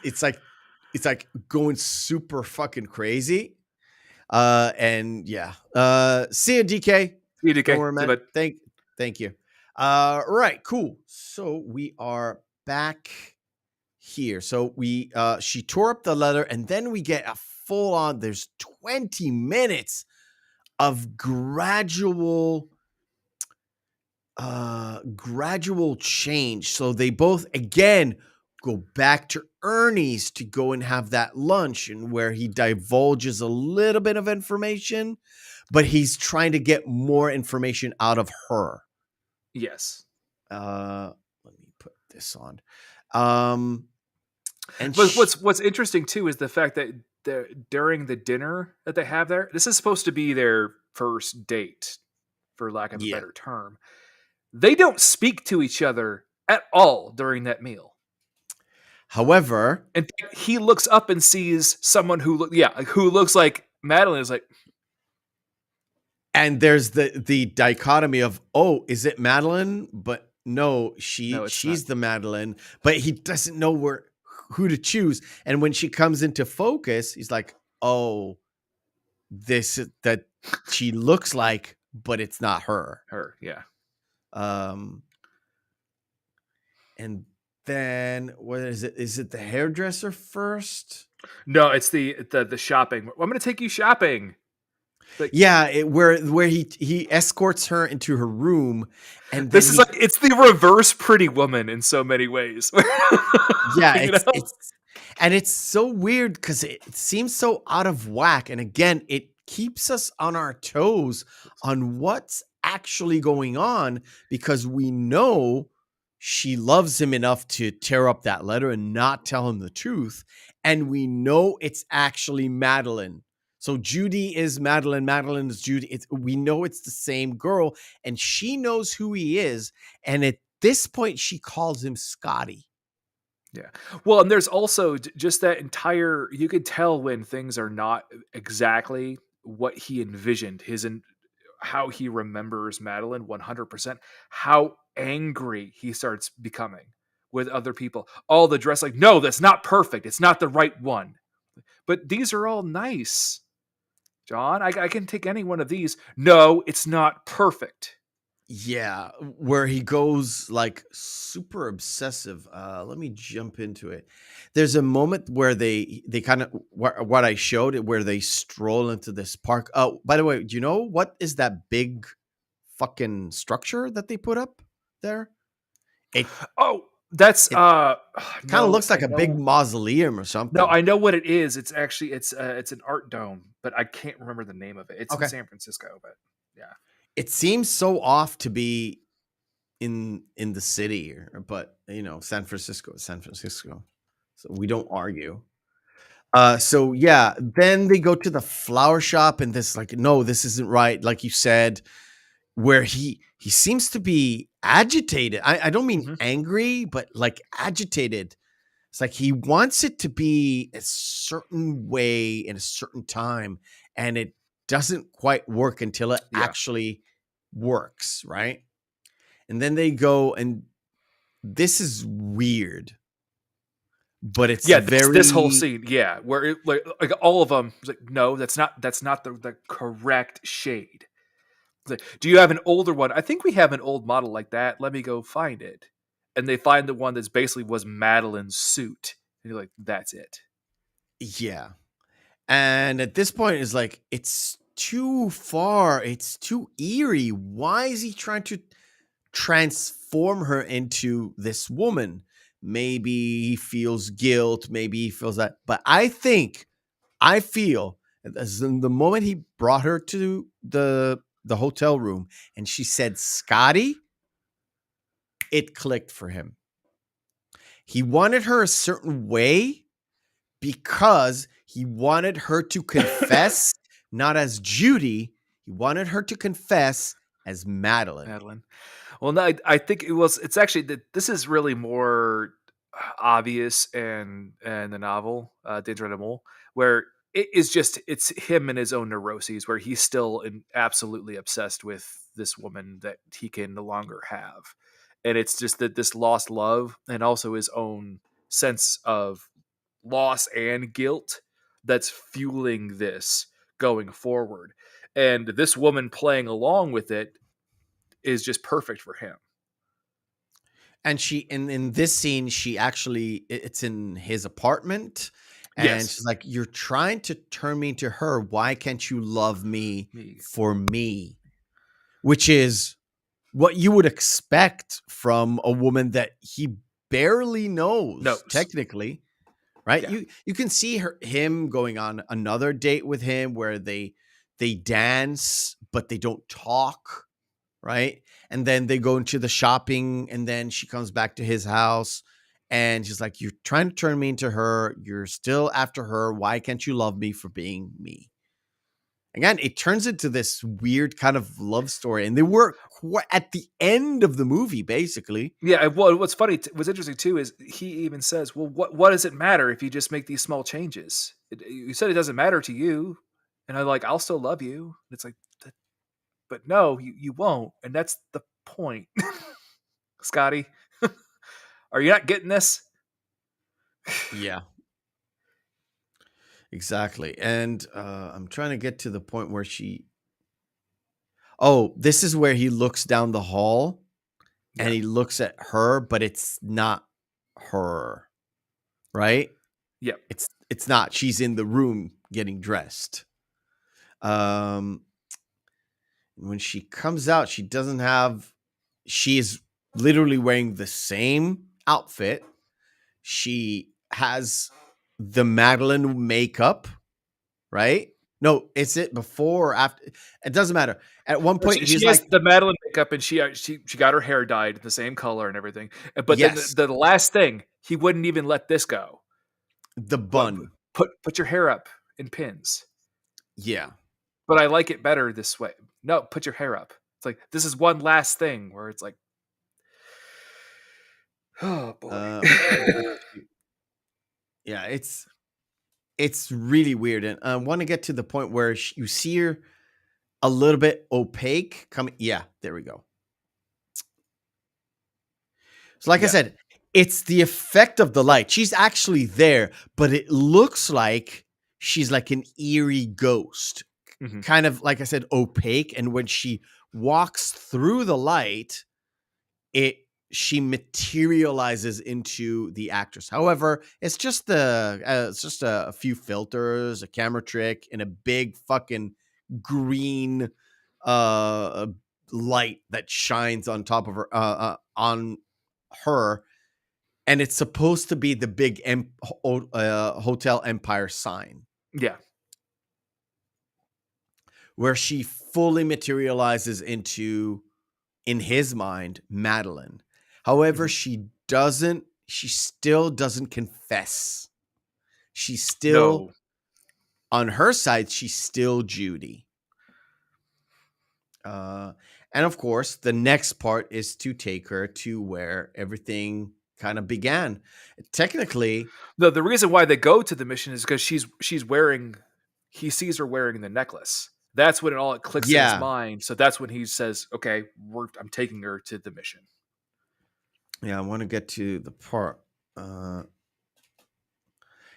It's like going super fucking crazy. And yeah. See you, DK. See you, DK. Don't worry, man. Thank you. Right, cool. So we are back here. So she tore up the letter, and then we get a full on, there's 20 minutes of gradual change. So they both again go back to Ernie's to go and have that lunch, and where he divulges a little bit of information, but he's trying to get more information out of her. Yes. Let me put this on. And what's interesting too is the fact that during the dinner that they have there, this is supposed to be their first date, for lack of a better term. They don't speak to each other at all during that meal. However, in fact, he looks up and sees someone who looks like Madeline. Is like, and there's the dichotomy of, oh, is it Madeline? But no, she's the Madeline, but he doesn't know who to choose. And when she comes into focus, he's like, oh, that she looks like, but it's not her. Yeah. And then what is it? Is it the hairdresser first? No, it's the shopping. I'm going to take you shopping. Like, Yeah, where he escorts her into her room, and then this is like it's the reverse Pretty Woman in so many ways. yeah, You know? it's so weird because it seems so out of whack. And again, it keeps us on our toes on what's actually going on, because we know she loves him enough to tear up that letter and not tell him the truth. And we know it's actually Madeline. So Judy is Madeline, Madeline is Judy. We know it's the same girl, and she knows who he is. And at this point, she calls him Scotty. Yeah. Well, and there's also just that entire, you could tell when things are not exactly what he envisioned, how he remembers Madeline 100%, how angry he starts becoming with other people. All the dress, like, no, that's not perfect. It's not the right one. But these are all nice, John. I can take any one of these. No, it's not perfect. Yeah, where he goes like super obsessive. Let me jump into it. There's a moment where they kind of what I showed it, where they stroll into this park. Oh, by the way, do you know what is that big fucking structure that they put up there? It That's kind no, of looks like I a big know. mausoleum or something. No, I know what it is. It's actually it's an art dome, but I can't remember the name of it. It's Okay. in San Francisco, but yeah. It seems so off to be in the city, but San Francisco is San Francisco, so we don't argue. So yeah, then they go to the flower shop, and this like, no, this isn't right, like you said, where he seems to be agitated. I don't mean angry, but like agitated. It's like he wants it to be a certain way in a certain time, and it doesn't quite work until it actually works, right? And then they go, and this is weird, but it's this whole scene, where it, like all of them, it's like, no, that's not the correct shade. Like, do you have an older one? I think we have an old model like that. Let me go find it. And they find the one that's basically was Madeline's suit. And you're like, that's it. Yeah. And at this point, it's like, it's too far. It's too eerie. Why is he trying to transform her into this woman? Maybe he feels guilt. Maybe he feels that. But I feel as in the moment he brought her to the hotel room and she said, Scotty, it clicked for him. He wanted her a certain way because he wanted her to confess, not as Judy. He wanted her to confess as Madeline. Well, no, I think it's actually that this is really more obvious in the novel, Danger de Mole, where it's him and his own neuroses, where he's still absolutely obsessed with this woman that he can no longer have. And it's just that this lost love and also his own sense of loss and guilt that's fueling this going forward. And this woman playing along with it is just perfect for him. And she in this scene, she actually, it's in his apartment, and she's like, you're trying to turn me into her. Why can't you love me for me? Which is what you would expect from a woman that he barely knows. Technically, right? Yeah. You can see him going on another date with him where they dance, but they don't talk, right? And then they go into the shopping, and then she comes back to his house, and she's like, you're trying to turn me into her. You're still after her. Why can't you love me for being me? Again, it turns into this weird kind of love story, and they were at the end of the movie, basically. Yeah. Well, what's funny, what's interesting too, is he even says, "Well, what does it matter if you just make these small changes? You said it doesn't matter to you," and I'm like, "I'll still love you." And it's like, but no, you won't, and that's the point, Scotty. Are you not getting this? Yeah. Exactly. And I'm trying to get to the point where this is where he looks down the hall and he looks at her, but it's not her, right? Yeah. It's not. She's in the room getting dressed. When she comes out, she doesn't have. She is literally wearing the same outfit. She has the Madeline makeup, right? No, is it before or after? It doesn't matter. At one point, he's she has like, the Madeline makeup, and she got her hair dyed the same color and everything. But then yes, the last thing, he wouldn't even let this go. the What, bun. put your hair up in pins. Yeah. But I like it better this way. No, put your hair up. It's like, this is one last thing where it's like, oh boy. Yeah, it's really weird. And I want to get to the point where you see her a little bit opaque coming. Yeah, there we go. So like I said, it's the effect of the light. She's actually there, but it looks like she's like an eerie ghost. Mhm. Kind of, like I said, opaque. And when she walks through the light, she materializes into the actress. However, it's just a few filters, a camera trick, and a big fucking green light that shines on top of her on her, and it's supposed to be the big Hotel Empire sign. Yeah. Where she fully materializes into, in his mind, Madeline. However, she still doesn't confess. She's still, on her side, she's still Judy. And of course, the next part is to take her to where everything kind of began. Technically, the reason why they go to the mission is because she's wearing, he sees her wearing the necklace. That's when it clicks in his mind. So that's when he says, okay, I'm taking her to the mission. Yeah, I want to get to the part.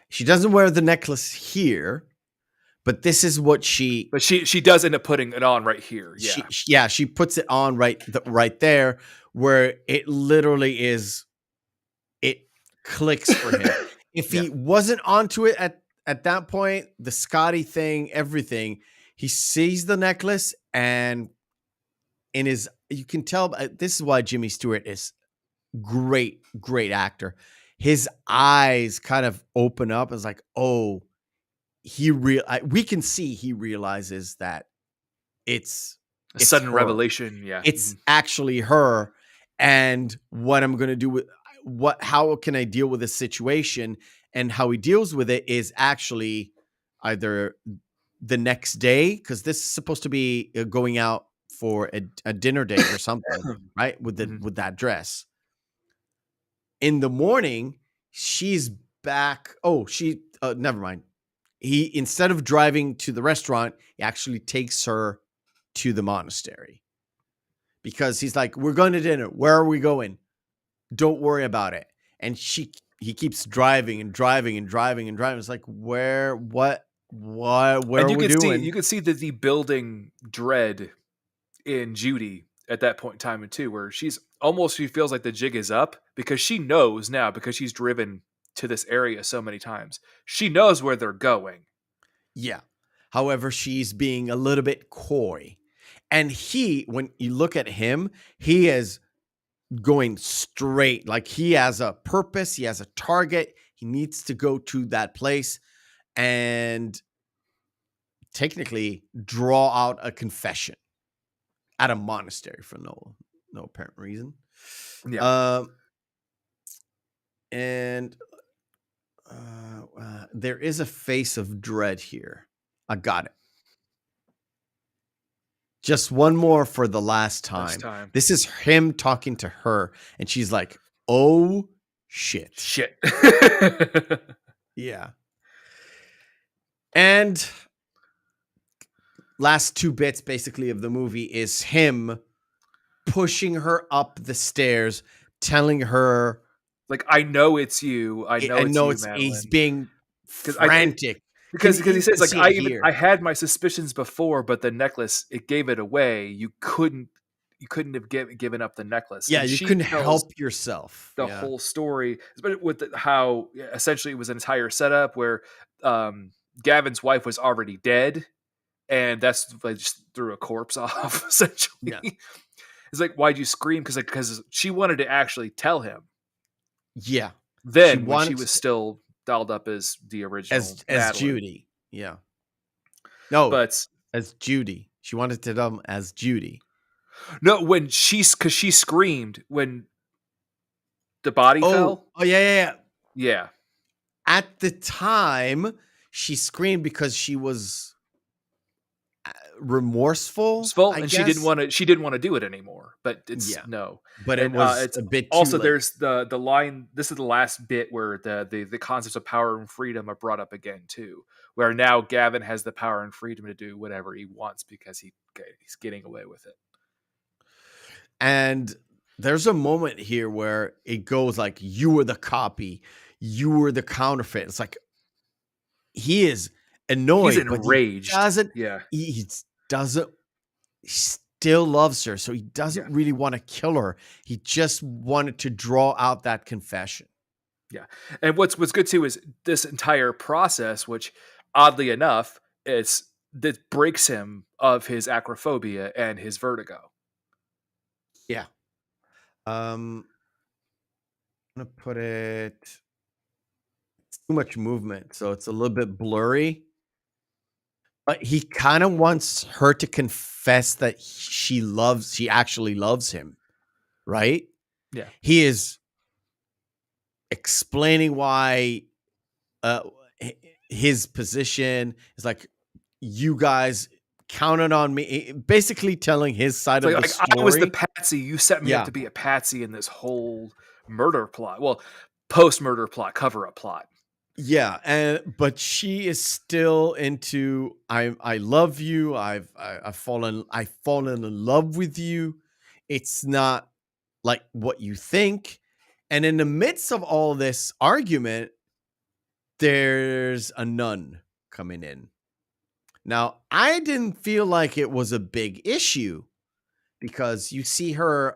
She doesn't wear the necklace here, but this is what she... But she does end up putting it on right here. Yeah. She puts it on right there, where it literally is... It clicks for him. If he wasn't onto it at that point, the Scotty thing, everything, he sees the necklace, and in his... You can tell, this is why Jimmy Stewart is great actor. His eyes kind of open up as like, oh, we can see he realizes that it's a sudden her. revelation. Yeah. It's actually her. And what I'm going to do with how can I deal with this situation? And how he deals with it is actually either the next day, because this is supposed to be going out for a dinner date or something, right? With that dress. In the morning, she's back. Oh, never mind. He, instead of driving to the restaurant, he actually takes her to the monastery, because he's like, we're going to dinner. Where are we going? Don't worry about it. And he keeps driving and driving and driving and driving. It's like, where are we doing? You could see the building dread in Judy at that point in time too, where she feels like the jig is up, because she knows now, because she's driven to this area so many times. She knows where they're going. Yeah. However, she's being a little bit coy. And when you look at him, he is going straight. Like, he has a purpose. He has a target. He needs to go to that place and technically draw out a confession at a monastery for no apparent reason. Yeah. And there is a face of dread here. I got it. Just one more for the last time. This is him talking to her, and she's like, oh, shit. Yeah. And last two bits, basically, of the movie is him pushing her up the stairs, telling her, like, I know it's you. I know it's you, Madeline. He's being frantic. Because he says, like, I had my suspicions before, but the necklace, it gave it away. You couldn't have given up the necklace. Yeah, you couldn't help yourself. The whole story, with how essentially it was an entire setup where Gavin's wife was already dead, and that's like just threw a corpse off essentially. Yeah. It's like, why'd you scream? Because she wanted to actually tell him. Yeah. Then when she was still dolled up as the original as Madeline. Judy. Yeah. No, but as Judy. She wanted to tell him as Judy. No, because she screamed when the body fell. Oh, yeah. Yeah. At the time, she screamed because she was remorseful, I and guess. she didn't want to do it anymore. But it's no. But and, it was it's a bit too also late. There's the line. This is the last bit where the concepts of power and freedom are brought up again too. Where now Gavin has the power and freedom to do whatever he wants because he's getting away with it. And there's a moment here where it goes like, you were the copy, you were the counterfeit. It's like, he is annoyed. He's enraged. He still loves her. So he doesn't really want to kill her. He just wanted to draw out that confession. Yeah. And what's good too is this entire process, which oddly enough, that breaks him of his acrophobia and his vertigo. Yeah. I'm gonna put it. It's too much movement, so it's a little bit blurry. But he kind of wants her to confess that she actually loves him, right? Yeah. He is explaining why his position is like, you guys counted on me, basically telling his side of the story. I was the patsy. You set me up to be a patsy in this whole murder plot. Well, post-murder plot, cover-up plot. Yeah, but she is still into I love you. I've fallen in love with you. It's not like what you think. And in the midst of all this argument, there's a nun coming in. Now, I didn't feel like it was a big issue because you see her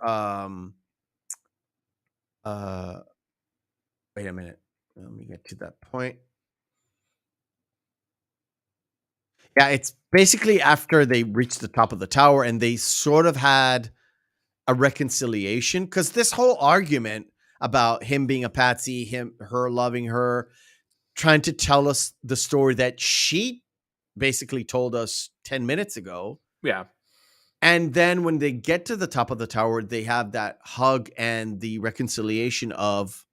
wait a minute. Let me get to that point. Yeah, it's basically after they reached the top of the tower and they sort of had a reconciliation, because this whole argument about him being a patsy, her loving her, trying to tell us the story that she basically told us 10 minutes ago. Yeah. And then when they get to the top of the tower, they have that hug and the reconciliation of,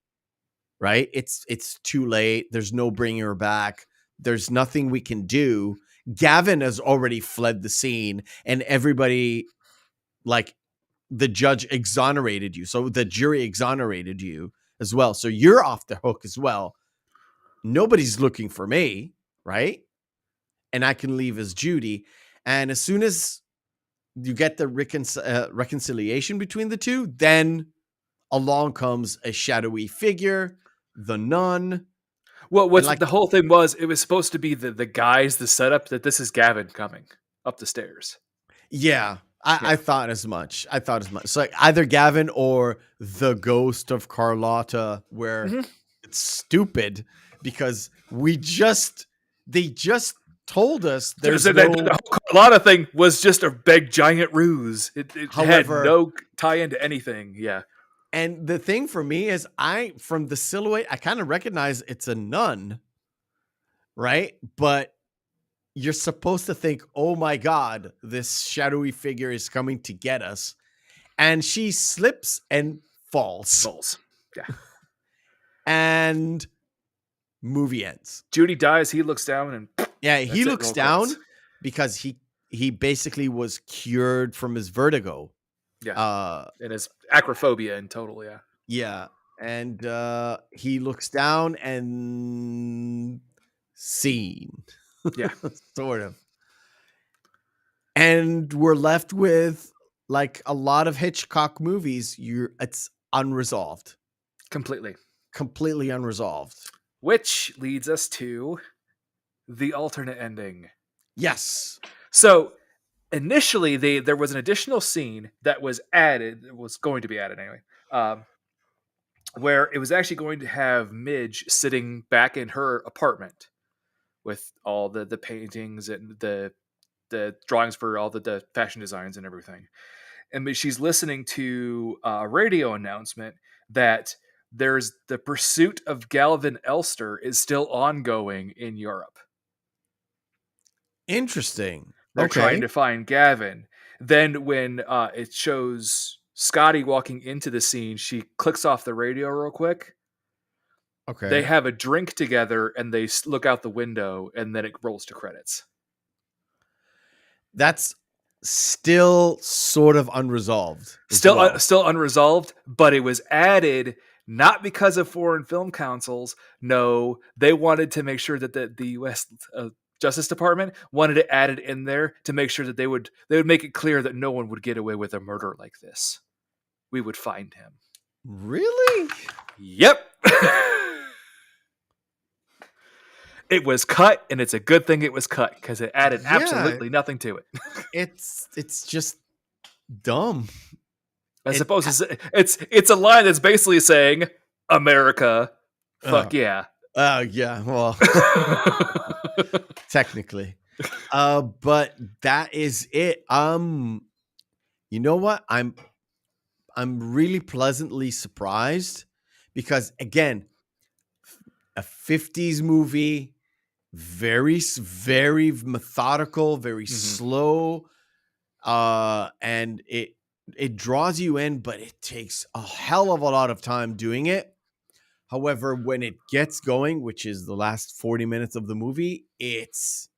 right? It's too late. There's no bringing her back. There's nothing we can do. Gavin has already fled the scene and everybody, like, the judge exonerated you. So the jury exonerated you as well. So you're off the hook as well. Nobody's looking for me, right? And I can leave as Judy. And as soon as you get the reconciliation between the two, then along comes a shadowy figure, the nun. Well, the whole thing was, it was supposed to be the guys, the setup that this is Gavin coming up the stairs. Yeah. I thought as much. So like either Gavin or the ghost of Carlotta, where it's stupid because they just told us there's the whole Carlotta thing was just a big giant ruse. It had no tie into anything. Yeah. And the thing for me is, from the silhouette, I kind of recognize it's a nun, right? But you're supposed to think, oh my God, this shadowy figure is coming to get us. And she slips and falls. Yeah. And movie ends. Judy dies. He looks down and he looks down because he basically was cured from his vertigo. Yeah. And his acrophobia in total. Yeah. Yeah. And he looks down and scene. Yeah. Sort of. And we're left with, like a lot of Hitchcock movies, it's unresolved. Completely unresolved. Which leads us to the alternate ending. Yes. So initially there was an additional scene that was added. It was going to be added anyway. Where it was actually going to have Midge sitting back in her apartment with all the paintings and the the drawings for all the fashion designs and everything. And she's listening to a radio announcement that there's the pursuit of Galvin Elster is still ongoing in Europe. Interesting. They're trying to find Gavin. Then when it shows Scotty walking into the scene, she clicks off the radio real quick. Okay. They have a drink together and they look out the window, and then it rolls to credits. That's still sort of unresolved. Still unresolved, but it was added not because of foreign film councils. No, they wanted to make sure that the U.S. Justice Department wanted it added in there to make sure that they would make it clear that no one would get away with a murder like this. We would find him. Really? Yep. It was cut, and it's a good thing it was cut because it added absolutely nothing to it. It's just dumb. I suppose it's a line that's basically saying, America, fuck yeah. Yeah, well, technically. But that is it. You know what? I'm really pleasantly surprised because, again, a 50s movie, very, very methodical, very slow, and it draws you in, but it takes a hell of a lot of time doing it. However, when it gets going, which is the last 40 minutes of the movie, it's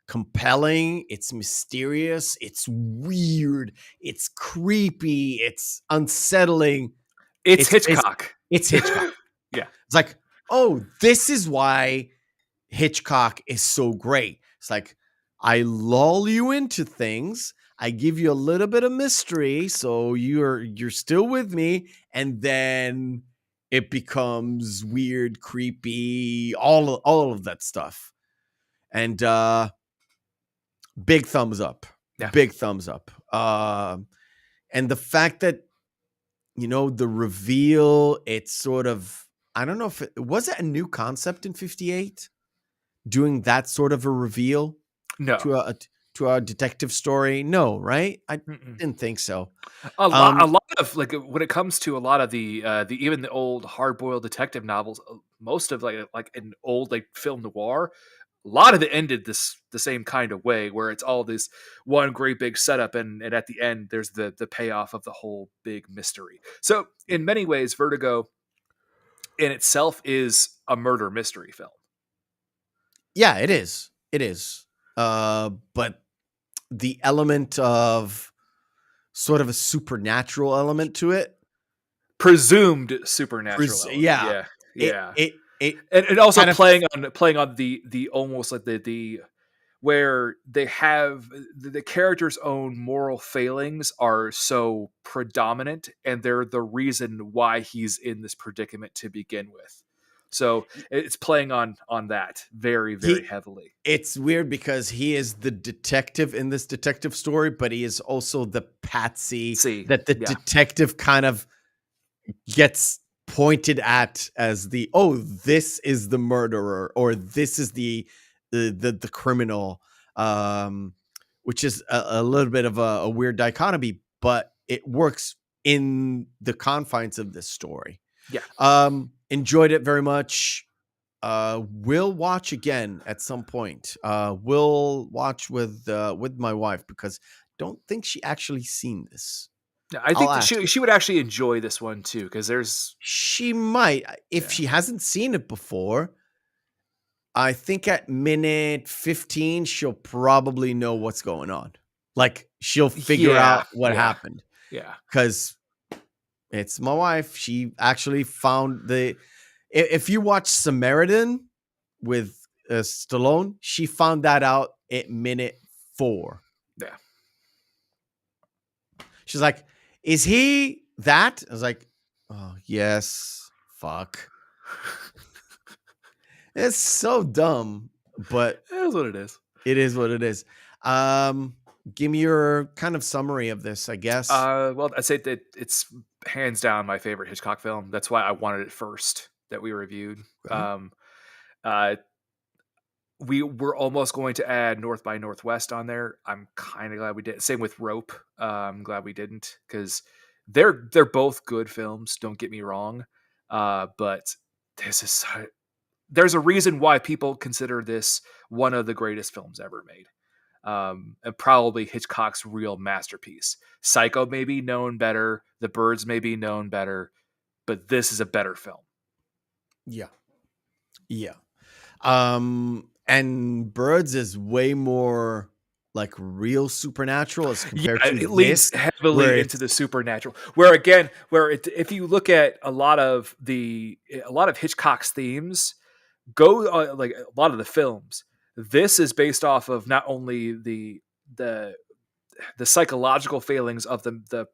compelling, it's mysterious, it's weird, it's creepy, it's unsettling. It's Hitchcock. It's Hitchcock. Yeah. It's like, oh, this is why Hitchcock is so great. It's like, I lull you into things. I give you a little bit of mystery, so you're still with me, and then it becomes weird, creepy, all of that stuff. And big thumbs up. Yeah. Big thumbs up. And the fact that, the reveal, it's sort of, I don't know if was it a new concept in 58? Doing that sort of a reveal? No. To a detective story? No, right? I didn't think so. A lot of, like, when it comes to a lot of the even the old hard-boiled detective novels, most of like an old like film noir, a lot of it ended the same kind of way, where it's all this one great big setup, and at the end there's the payoff of the whole big mystery. So in many ways, Vertigo in itself is a murder mystery film. Yeah, it is. It is. But the element of sort of a supernatural element to it, presumed supernatural. Yeah. And also playing on the almost like the where they have the character's own moral failings are so predominant, and they're the reason why he's in this predicament to begin with. So it's playing on that very, very heavily. It's weird because he is the detective in this detective story, but he is also the patsy that the detective kind of gets pointed at as this is the murderer, or this is the criminal, which is a little bit of a weird dichotomy, but it works in the confines of this story. Yeah. Enjoyed it very much. We'll watch again at some point. We'll watch with my wife because I don't think she actually seen this. I think she would actually enjoy this one too, because she might, if she hasn't seen it before. I think at minute 15 she'll probably know what's going on. Like, she'll figure out what happened. Yeah, because it's my wife. She actually found if you watch Samaritan with Stallone, she found that out at minute 4. Yeah. She's like, is he that? I was like, oh, yes. Fuck. It's so dumb, but it is what it is. It is what it is. Give me your kind of summary of this, I guess. Well, I'd say that it's hands down my favorite Hitchcock film. That's why I wanted it first that we reviewed. Okay. we were almost going to add North by Northwest on there. I'm kind of glad we did. Same with Rope. I'm glad we didn't, because they're both good films. Don't get me wrong, but this is there's a reason why people consider this one of the greatest films ever made, and probably Hitchcock's real masterpiece. Psycho may be known better, The Birds may be known better, but this is a better film. Yeah. And Birds is way more like real supernatural as compared to it leads this, heavily into the supernatural. If you look at a lot of Hitchcock's themes, like a lot of the films, this is based off of not only the psychological failings of the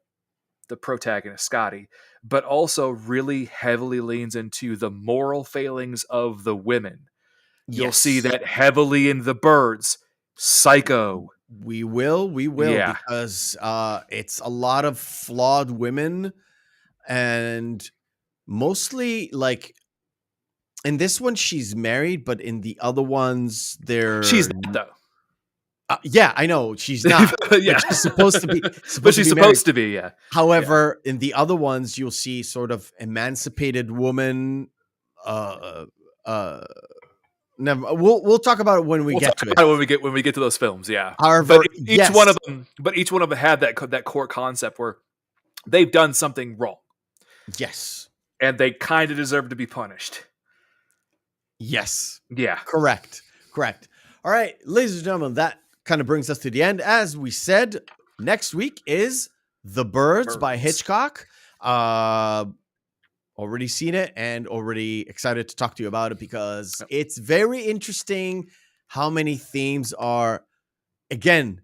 protagonist Scotty, but also really heavily leans into the moral failings of the women. You'll see that heavily in The Birds, Psycho. We will, because it's a lot of flawed women, and mostly like in this one she's married, but in the other ones she's not, though. Yeah, I know she's not. Yeah, but she's supposed to be. Supposed to be. Yeah. However, in the other ones, you'll see sort of emancipated woman. Never. We'll talk about it when we get to it. When we get to those films, yeah. However, each one of them had that core concept where they've done something wrong. Yes. And they kind of deserve to be punished. Yes. Yeah. Correct. All right, ladies and gentlemen, that kind of brings us to the end. As we said, next week is The Birds by Hitchcock. Already seen it and already excited to talk to you about it, because it's very interesting how many themes are. Again,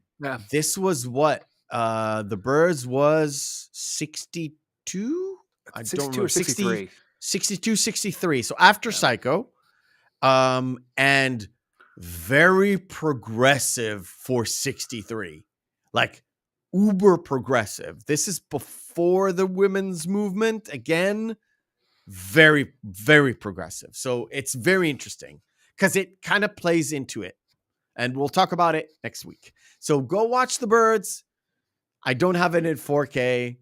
this was what The Birds was 62? I don't remember. 63. 62, 63. So after Psycho, and very progressive for 63. Like uber progressive. This is before the women's movement. Again, very, very progressive. So it's very interesting because it kind of plays into it. And we'll talk about it next week. So go watch The Birds. I don't have it in 4K.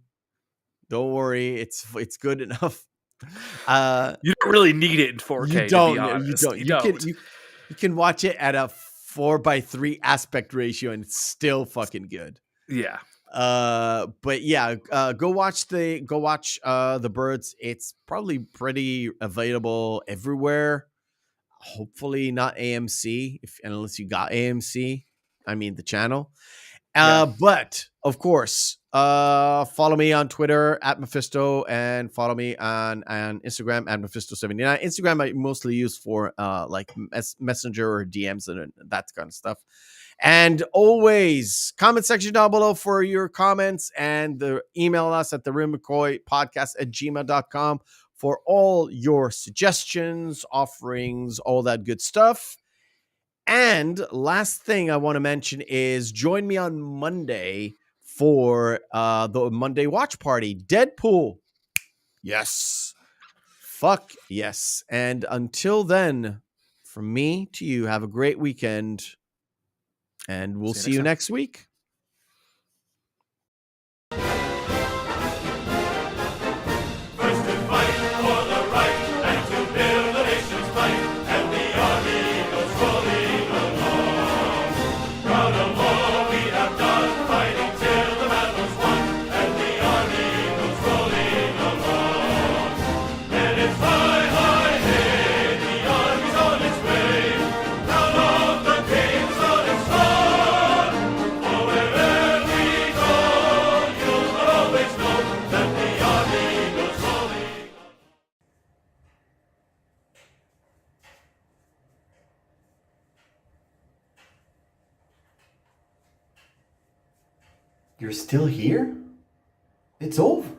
Don't worry. It's good enough. You don't really need it in 4K. You don't. You can watch it at a 4:3 aspect ratio and it's still fucking good. Yeah. But yeah, go watch The Birds. It's probably pretty available everywhere. Hopefully not AMC, unless you got AMC. I mean the channel. But of course, follow me on Twitter at Meffistoe, and follow me on Instagram at Meffistoe79. Instagram I mostly use for like messenger or DMs and that kind of stuff. And always comment section down below for your comments, and email us at the Reel McCoy podcast at gmail.com for all your suggestions, offerings, all that good stuff. And last thing I want to mention is join me on Monday for the Monday watch party. Deadpool. Yes. Fuck yes. And until then, from me to you, have a great weekend. And we'll see you next week. You're still here? It's over.